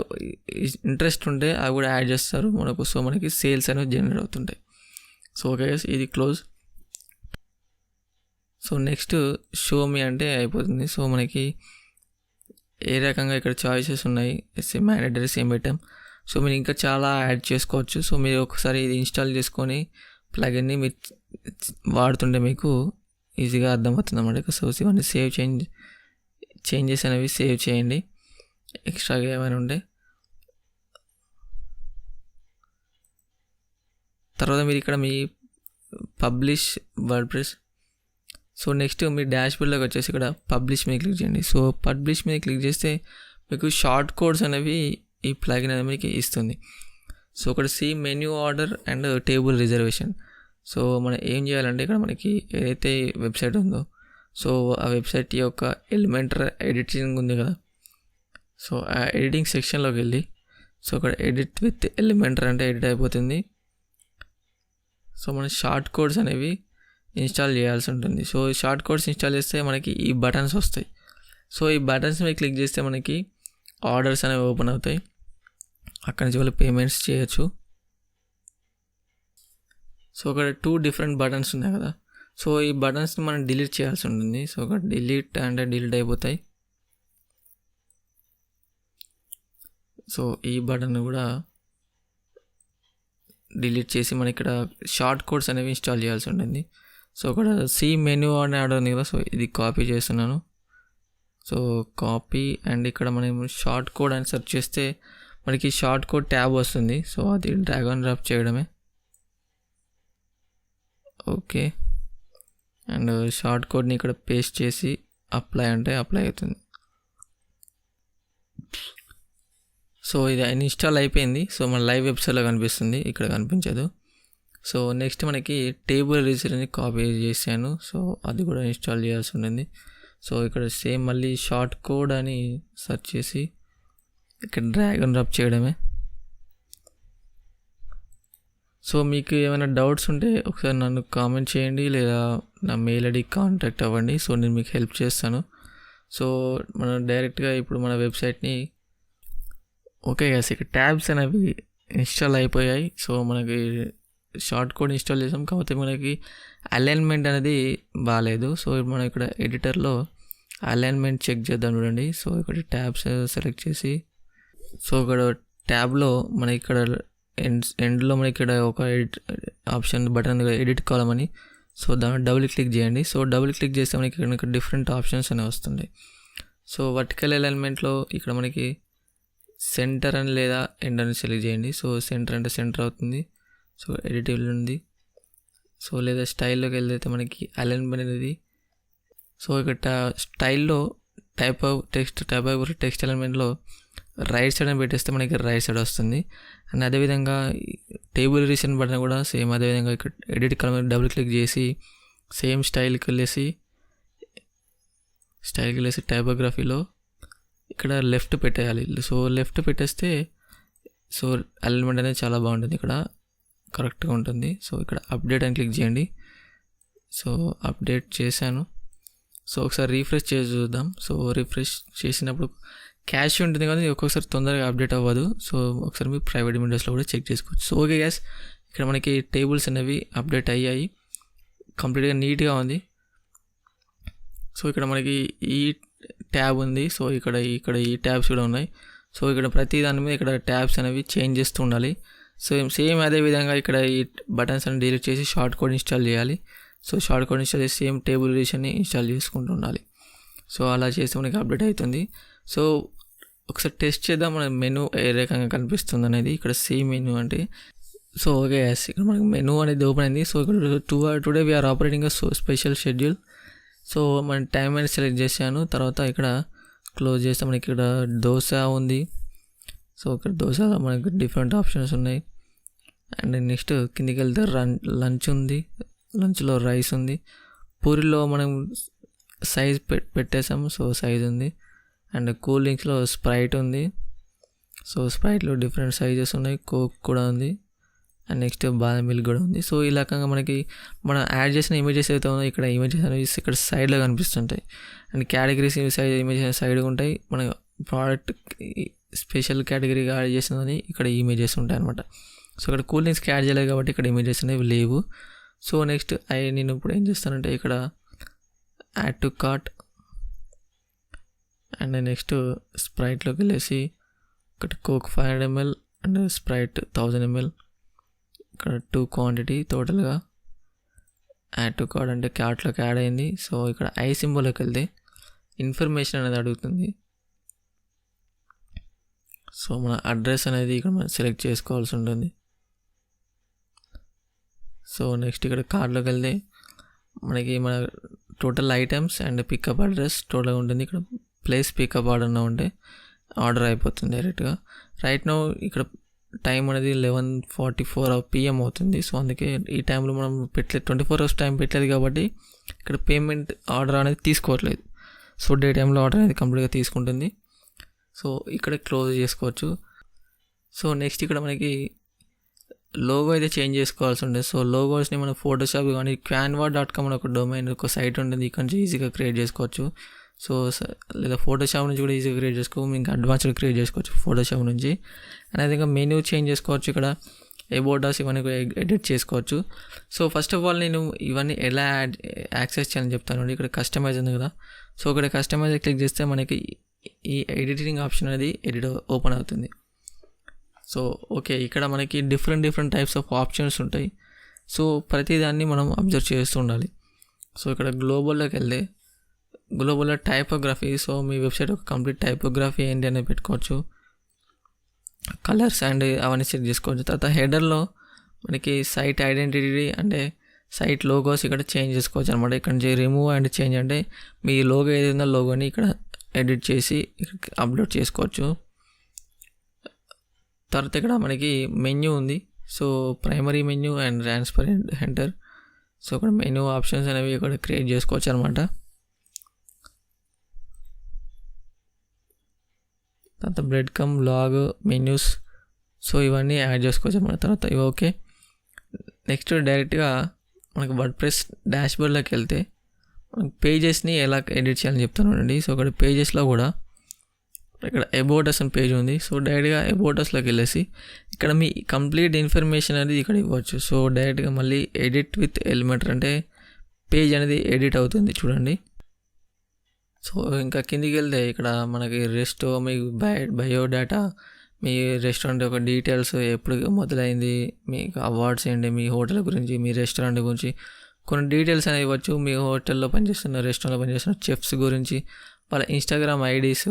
ఇంట్రెస్ట్ ఉంటే అవి కూడా యాడ్ చేస్తారు మనకు. సో మనకి సేల్స్ అనేవి జనరేట్ అవుతుంటాయి. సో ఓకే గైస్, ఇది close. So next show me అంటే అయిపోతుంది. సో మనకి ఏ రకంగా ఇక్కడ చాయిసెస్ ఉన్నాయి, మ్యాండేటరీ సేమ్ పెట్టాం. సో మీరు ఇంకా చాలా యాడ్ చేసుకోవచ్చు. సో మీరు ఒకసారి ఇది ఇన్స్టాల్ చేసుకొని ప్లగిన్ని మీరు వాడుతుంటే మీకు ఈజీగా అర్థమవుతుంది అన్నమాట. సో ఇవన్నీ చేంజెస్ అనేవి సేవ్ చేయండి, ఎక్స్ట్రాగా ఏమైనా ఉంటే. తర్వాత మీరు ఇక్కడ మీ పబ్లిష్ వర్డ్ప్రెస్. సో నెక్స్ట్ మీ డాష్బోర్డ్లోకి వచ్చేసి ఇక్కడ పబ్లిష్ మీద క్లిక్ చేయండి. సో పబ్లిష్ మీద క్లిక్ చేస్తే మీకు షార్ట్ కోడ్స్ అనేవి ఈ ప్లగిన్ అనేది మీకు ఇస్తుంది. సో ఇక్కడ menu order and table reservation. So మనం ఏం చేయాలంటే ఇక్కడ మనకి ఏదైతే వెబ్సైట్ ఉందో సో ఆ వెబ్సైట్ యొక్క ఎలిమెంటరీ ఎడిటింగ్ ఉంది కదా. సో ఆ ఎడిటింగ్ సెక్షన్లోకి వెళ్ళి సో ఇక్కడ ఎడిట్ విత్ ఎలిమెంటరీ అంటే ఎడిట్ అయిపోతుంది. సో మన షార్ట్ కోడ్స్ అనేవి ఇన్స్టాల్ చేయాల్సి ఉంటుంది. సో ఈ షార్ట్ కోడ్స్ ఇన్స్టాల్ చేస్తే మనకి ఈ బటన్స్ వస్తాయి. సో ఈ బటన్స్ మీద క్లిక్ చేస్తే మనకి ఆర్డర్స్ అనేవి ఓపెన్ అవుతాయి. అక్కడి నుంచి వాళ్ళు పేమెంట్స్ చేయొచ్చు. సో అక్కడ 2 డిఫరెంట్ బటన్స్ ఉన్నాయి కదా, సో ఈ బటన్స్ని మనం డిలీట్ చేయాల్సి ఉంటుంది. సో అక్కడ డిలీట్ అంటే డిలీట్ అయిపోతాయి. సో ఈ బటన్ కూడా డిలీట్ చేసి మనం ఇక్కడ షార్ట్ కోడ్స్ అనేవి ఇన్స్టాల్ చేయాల్సి ఉంటుంది. సో అక్కడ సి మెనూ అని యాడ్ ఉంది కదా, సో ఇది కాపీ చేస్తున్నాను. సో కాపీ అండ్ ఇక్కడ మనం షార్ట్ కోడ్ అని సెర్చ్ చేస్తే మనకి షార్ట్ కోడ్ ట్యాబ్ వస్తుంది. సో అది డ్రాగ్ అండ్ డ్రాప్ చేయడమే. ఓకే, అండ్ షార్ట్ కోడ్ని ఇక్కడ పేస్ట్ చేసి అప్లై అంటే అప్లై అవుతుంది. సో ఇది ఇన్స్టాల్ అయిపోయింది. సో మన లైవ్ వెబ్సైట్లో కనిపిస్తుంది, ఇక్కడ కనిపించదు. సో నెక్స్ట్ మనకి టేబుల్ రిజిస్టర్ని కాపీ చేశాను. సో అది కూడా ఇన్స్టాల్ చేయాల్సి ఉంటుంది. సో ఇక్కడ సేమ్ మళ్ళీ షార్ట్ కోడ్ అని సెర్చ్ చేసి ఇక్కడ డ్రాగ్ అండ్ డ్రాప్ చేయడమే. సో మీకు ఏమైనా డౌట్స్ ఉంటే ఒకసారి నన్ను కామెంట్ చేయండి, లేదా నా మెయిల్ ఐడి కాంటాక్ట్ అవ్వండి. సో నేను మీకు హెల్ప్ చేస్తాను. సో మనం డైరెక్ట్గా ఇప్పుడు మన వెబ్సైట్ని ఓకే గైస్, ఇక్కడ ట్యాబ్స్ అనేవి ఇన్స్టాల్ అయిపోయాయి. సో మనకి షార్ట్ కోడ్ ఇన్స్టాల్ చేసాం, కాకపోతే మనకి అలైన్మెంట్ అనేది బాగాలేదు. సో మనం ఇక్కడ ఎడిటర్లో అలైన్మెంట్ చెక్ చేద్దాం చూడండి. సో ఇక్కడ ట్యాబ్స్ సెలెక్ట్ చేసి, సో ఇక్కడ ట్యాబ్లో మనకి ఇక్కడ ఎండ్లో మనకి ఇక్కడ ఒక ఆప్షన్ బటన్ ఎడిట్ కాలం అని, సో దాన్ని డబుల్ క్లిక్ చేయండి. సో డబుల్ క్లిక్ చేస్తే మనకి ఇక్కడ డిఫరెంట్ ఆప్షన్స్ అనేవి వస్తుంది. సో వర్టికల్ అలైన్మెంట్లో ఇక్కడ మనకి సెంటర్ అని లేదా ఎండ్ అని సెలెక్ట్ చేయండి. సో సెంటర్ అంటే సెంటర్ అవుతుంది. సో ఎడిటివ్ ఉంది. సో లేదా స్టైల్లోకి వెళ్తే మనకి అలైన్మెంట్ అనేది, సో ఇక్కడ స్టైల్లో టైప్ ఆఫ్ టెక్స్ట్ అలైన్మెంట్లో రైట్ సైడ్ అని పెట్టేస్తే మనకి రైట్ సైడ్ వస్తుంది. అండ్ అదేవిధంగా టేబుల్ రీసెంట్ బటన్ కూడా సేమ్ అదేవిధంగా ఇక్కడ ఎడిట్ కలర్ డబుల్ క్లిక్ చేసి సేమ్ స్టైల్కి వెళ్ళేసి టైపోగ్రఫీలో ఇక్కడ లెఫ్ట్ పెట్టేయాలి. సో లెఫ్ట్ పెట్టేస్తే సో అలైన్మెంట్ అనేది చాలా బాగుంటుంది, ఇక్కడ కరెక్ట్గా ఉంటుంది. సో ఇక్కడ అప్డేట్ అని క్లిక్ చేయండి. సో అప్డేట్ చేశాను. సో ఒకసారి రీఫ్రెష్ చేసి చూద్దాం. సో రీఫ్రెష్ చేసినప్పుడు క్యాష్ ఉంటుంది కానీ ఒక్కొక్కసారి తొందరగా అప్డేట్ అవ్వదు. సో ఒకసారి మీరు ప్రైవేట్ విండోస్లో కూడా చెక్ చేసుకోవచ్చు. సో ఓకే గ్యాస్, ఇక్కడ మనకి టేబుల్స్ అనేవి అప్డేట్ అయ్యాయి, కంప్లీట్గా నీట్గా ఉంది. సో ఇక్కడ మనకి ఈ ట్యాబ్ ఉంది. సో ఇక్కడ ఈ ట్యాబ్స్ కూడా ఉన్నాయి. సో ఇక్కడ ప్రతి దాని మీద ఇక్కడ ట్యాబ్స్ అనేవి చేంజ్ చేస్తూ ఉండాలి. సో సేమ్ అదే విధంగా ఇక్కడ ఈ బటన్స్ అని డిలీట్ చేసి షార్ట్ కోడ్ ఇన్స్టాల్ చేయాలి. సో షార్ట్ కోడ్ ఇన్స్టాల్ చేసి సేమ్ టేబుల్ రీషన్ని ఇన్స్టాల్ చేసుకుంటూ ఉండాలి. సో అలా చేస్తే మనకి అప్డేట్ అవుతుంది. సో ఒకసారి టెస్ట్ చేద్దాం మన మెనూ ఏ రకంగా కనిపిస్తుంది అనేది. ఇక్కడ సేమ్ మెనూ అంటే, సో ఓకే ఎస్, ఇక్కడ మనకి మెనూ అనేది ఓపెన్ అయింది. సో ఇక్కడ today we're operating special schedule. So మన టైం అనేది సెలెక్ట్ చేశాను. తర్వాత ఇక్కడ క్లోజ్ చేస్తే మనకి ఇక్కడ దోశ ఉంది. సో ఇక్కడ దోశలో మనకి డిఫరెంట్ ఆప్షన్స్ ఉన్నాయి. అండ్ నెక్స్ట్ కిందికి వెళ్తే లంచ్ ఉంది. లంచ్లో రైస్ ఉంది. పూరిలో మనం సైజ్ పెట్టేసాము. సో సైజ్ ఉంది. అండ్ కూల్ డ్రింక్స్లో స్ప్రైట్ ఉంది. సో స్ప్రైట్లో డిఫరెంట్ సైజెస్ ఉన్నాయి. కోక్ కూడా ఉంది. అండ్ నెక్స్ట్ బాదం మిల్క్ కూడా ఉంది. సో ఈ రకంగా మనకి మనం యాడ్ చేసిన ఇమేజెస్ అయితే ఉన్నాయో ఇక్కడ ఇమేజెస్ అనేవి ఇక్కడ సైడ్లో కనిపిస్తుంటాయి. అండ్ కేటగిరీస్ సైజ్ ఇమేజెస్ సైడ్గా ఉంటాయి. మన ప్రోడక్ట్ స్పెషల్ కేటగిరీగా యాడ్ చేసినదని ఇక్కడ ఇమేజెస్ ఉంటాయి అనమాట. సో ఇక్కడ కూల్ డ్రింక్స్కి యాడ్ చేయలేదు కాబట్టి ఇక్కడ ఇమేజెస్ అనేవి లేవు. సో నెక్స్ట్ నేను ఇప్పుడు ఏం చేస్తానంటే ఇక్కడ add to cart and next స్ప్రైట్లోకి వెళ్ళేసి ఒకటి coke 500 ml and sprite 1000 ml, ఇక్కడ 2 క్వాంటిటీ టోటల్గా యాడ్ టు కార్ట్ అంటే కార్ట్లోకి యాడ్ అయింది. సో ఇక్కడ ఐ సింబల్లోకి వెళ్తే ఇన్ఫర్మేషన్ అనేది అడుగుతుంది. సో మన అడ్రస్ అనేది ఇక్కడ మనం సెలెక్ట్ చేసుకోవాల్సి ఉంటుంది. సో నెక్స్ట్ ఇక్కడ కార్ట్లోకి వెళ్తే మనకి మన total items and pickup address టోటల్గా ఉంటుంది. ఇక్కడ ప్లేస్ పికప్ ఆర్డర్ ఉంటే ఆర్డర్ అయిపోతుంది డైరెక్ట్గా. రైట్ నౌ ఇక్కడ టైం అనేది 11:44 PM అవుతుంది. సో అందుకే ఈ టైంలో మనం 24 hours టైం పెట్టలేదు కాబట్టి ఇక్కడ పేమెంట్ ఆర్డర్ అనేది తీసుకోవట్లేదు. సో డే టైంలో ఆర్డర్ అనేది కంప్లీట్గా తీసుకుంటుంది. సో ఇక్కడ క్లోజ్ చేసుకోవచ్చు. సో నెక్స్ట్ ఇక్కడ మనకి లోగో అయితే చేంజ్ చేసుకోవాల్సి ఉంటుంది. సో లోగోస్ని మనం ఫోటోషాప్ కానీ canva.com అని ఒక డొమైన్ ఒక సైట్ ఉంటుంది, ఇక్కడ నుంచి ఈజీగా క్రియేట్ చేసుకోవచ్చు. సో లేదా ఫోటోషాప్ నుంచి కూడా ఈజీగా క్రియేట్ చేసుకోవచ్చు, ఇంకా అడ్వాన్స్డ్ క్రియేట్ చేసుకోవచ్చు ఫోటోషాప్ నుంచి. అండ్ అదే మెనూ చేంజ్ చేసుకోవచ్చు, ఇక్కడ అబౌట్ అస్ ఇవన్నీ ఎడిట్ చేసుకోవచ్చు. సో ఫస్ట్ ఆఫ్ ఆల్ నేను ఇవన్నీ ఎలా యాక్సెస్ చేయాలని చెప్తాను. ఇక్కడ కస్టమైజ్ ఉంది కదా, సో ఇక్కడ కస్టమైజ్ క్లిక్ చేస్తే మనకి ఈ ఎడిటింగ్ ఆప్షన్ అనేది ఓపెన్ అవుతుంది. సో ఓకే, ఇక్కడ మనకి డిఫరెంట్ టైప్స్ ఆఫ్ ఆప్షన్స్ ఉంటాయి. సో ప్రతిదాన్ని మనం అబ్జర్వ్ చేస్తూ ఉండాలి. సో ఇక్కడ గ్లోబల్లోకి వెళ్తే గ్లోబల్లో టైపోగ్రఫీ, సో మీ వెబ్సైట్ ఒక కంప్లీట్ టైపోగ్రఫీ ఏంటి అనేది పెట్టుకోవచ్చు. కలర్స్ అండ్ అవన్నీ సెట్ చేసుకోవచ్చు. తర్వాత హెడర్లో మనకి సైట్ ఐడెంటిటీ అంటే సైట్ లోగోస్ ఇక్కడ చేంజ్ చేసుకోవచ్చు అనమాట. ఇక్కడ నుంచి రిమూవ్ అండ్ చేంజ్ అంటే మీ లోగో ఏదైనా లోగోని ఇక్కడ ఎడిట్ చేసి అప్లోడ్ చేసుకోవచ్చు. తర్వాత ఇక్కడ మనకి మెన్యూ ఉంది. So primary menu and transparent header. So ఇక్కడ మెన్యూ ఆప్షన్స్ అనేవి ఇక్కడ క్రియేట్ చేసుకోవచ్చు అనమాట. తర్వాత బ్రెడ్ కమ్ లాగ్ మెన్యూస్, సో ఇవన్నీ యాడ్ చేసుకోవచ్చు అనమాట. తర్వాత ఇవి ఓకే. నెక్స్ట్ డైరెక్ట్గా మనకి వర్డ్ప్రెస్ డాష్బోర్డ్లోకి వెళ్తే మనకి పేజెస్ని ఎలా ఎడిట్ చేయాలని చెప్తాను అండి. సో ఇక్కడ పేజెస్లో కూడా ఇక్కడ అబౌట్ అస్ అని పేజ్ ఉంది. సో డైరెక్ట్గా అబౌట్ అస్లోకి వెళ్ళేసి ఇక్కడ మీ కంప్లీట్ ఇన్ఫర్మేషన్ అనేది ఇక్కడ ఇవ్వచ్చు. సో డైరెక్ట్గా మళ్ళీ ఎడిట్ విత్ ఎలిమెంటర్ అంటే పేజ్ అనేది ఎడిట్ అవుతుంది చూడండి. సో ఇంకా కిందికి వెళ్తే ఇక్కడ మనకి మీ బయోడేటా, మీ రెస్టారెంట్ యొక్క డీటెయిల్స్, ఎప్పుడు మొదలైంది, మీకు అవార్డ్స్ ఏంటి, మీ హోటల్ గురించి, మీ రెస్టారెంట్ గురించి కొన్ని డీటెయిల్స్ అనేవి ఇవ్వచ్చు. మీ హోటల్లో పనిచేస్తున్న, రెస్టారెంట్లో పనిచేస్తున్న చెఫ్స్ గురించి వాళ్ళ ఇన్స్టాగ్రామ్ ఐడీస్,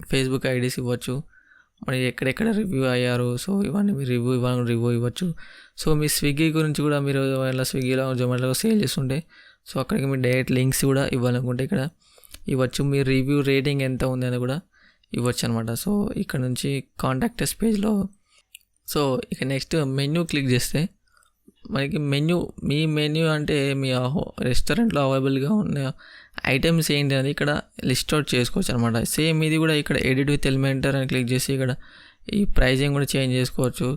ఫేస్బుక్ ఐడీస్ ఇవ్వచ్చు. మరి ఎక్కడెక్కడ రివ్యూ అయ్యారు, సో ఇవన్నీ మీరు రివ్యూ ఇవ్వచ్చు. సో మీ స్విగ్గీ గురించి కూడా మీరు ఇలా స్విగ్గీలో జొమాటోలో సేల్ చేస్తుంటే సో అక్కడికి మీరు డైరెక్ట్ లింక్స్ కూడా ఇవ్వాలనుకుంటే ఇక్కడ ఇవ్వచ్చు. మీ రివ్యూ రేటింగ్ ఎంత ఉంది అని కూడా ఇవ్వచ్చు అనమాట. సో ఇక్కడ నుంచి కాంటాక్టర్స్ పేజ్లో సో ఇక నెక్స్ట్ మెన్యూ క్లిక్ చేస్తే మనకి మీ మెన్యూ అంటే మీ రెస్టారెంట్లో అవైలబుల్గా ఉన్న ఐటమ్స్ ఏంటి అనేది ఇక్కడ లిస్ట్ అవుట్ చేసుకోవచ్చు అనమాట. సేమ్ ఇది కూడా ఇక్కడ ఎడిట్ విత్ ఎలిమెంటర్ అని క్లిక్ చేసి ఇక్కడ ఈ ప్రైజింగ్ కూడా చేంజ్ చేసుకోవచ్చు.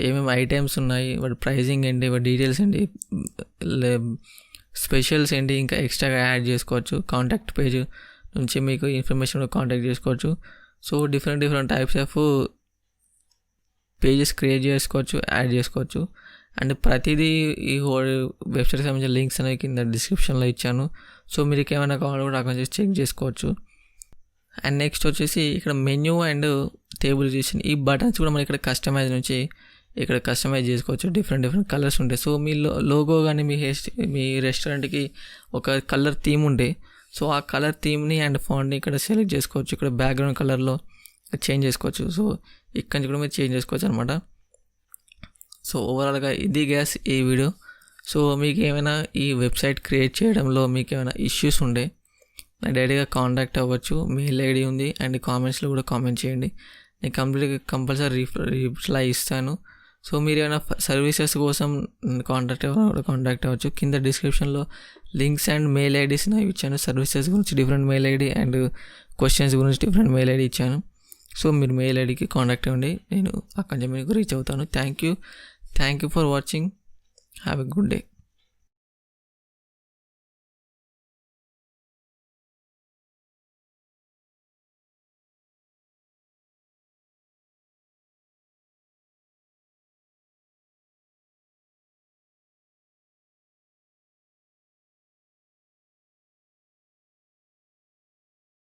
ఏమేమి ఐటమ్స్ ఉన్నాయి, వాటి ప్రైజింగ్ ఏంటి, వాటి డీటెయిల్స్ ఏంటి, స్పెషల్స్ ఏంటి, ఇంకా ఎక్స్ట్రాగా యాడ్ చేసుకోవచ్చు. కాంటాక్ట్ పేజ్ నుంచి మీకు ఇన్ఫర్మేషన్ కాంటాక్ట్ చేసుకోవచ్చు. So different types of pages create చేసుకోవచ్చు, యాడ్ చేసుకోవచ్చు. అండ్ ప్రతిదీ ఈ వెబ్సైట్కి సంబంధించిన లింక్స్ అనేవి కింద డిస్క్రిప్షన్లో ఇచ్చాను. సో మీరు ఏమైనా కావాలో కూడా అక్కడ నుంచి చెక్ చేసుకోవచ్చు. అండ్ నెక్స్ట్ వచ్చేసి ఇక్కడ మెన్యూ అండ్ టేబుల్ చేసిన ఈ బటన్స్ కూడా మనం ఇక్కడ కస్టమైజ్ నుంచి ఇక్కడ కస్టమైజ్ చేసుకోవచ్చు. డిఫరెంట్ కలర్స్ ఉంటాయి. సో మీ లోగో కానీ మీ రెస్టారెంట్కి ఒక కలర్ థీమ్ ఉంటే సో ఆ కలర్ థీమ్ని అండ్ ఫాంట్ని ఇక్కడ సెలెక్ట్ చేసుకోవచ్చు. ఇక్కడ బ్యాక్గ్రౌండ్ కలర్లో చేంజ్ చేసుకోవచ్చు. సో ఇక్కడ నుంచి కూడా మీరు చేంజ్ చేసుకోవచ్చు అనమాట. సో ఓవరాల్గా ఇది గ్యాస్ ఈ వీడియో. సో మీకు ఏమైనా ఈ వెబ్సైట్ క్రియేట్ చేయడంలో మీకు ఏమైనా ఇష్యూస్ ఉంటే డైరెక్ట్గా కాంటాక్ట్ అవ్వచ్చు. మెయిల్ ఐడి ఉంది అండ్ కామెంట్స్లో కూడా కామెంట్ చేయండి. నేను కంపల్సరీ రిప్లై ఇస్తాను. సో మీరు ఏమైనా సర్వీసెస్ కోసం కాంటాక్ట్ అవ్వచ్చు. కింద డిస్క్రిప్షన్లో లింక్స్ అండ్ మెయిల్ ఐడీస్ నాకు ఇచ్చాను. సర్వీసెస్ గురించి different mail ID and questions గురించి డిఫరెంట్ మెయిల్ ఐడి ఇచ్చాను. సో మీరు మెయిల్ ఐడికి కాంటాక్ట్ అవ్వండి, నేను అక్కడి నుంచి మీకు రీచ్ అవుతాను. Thank you for watching. Have a good day.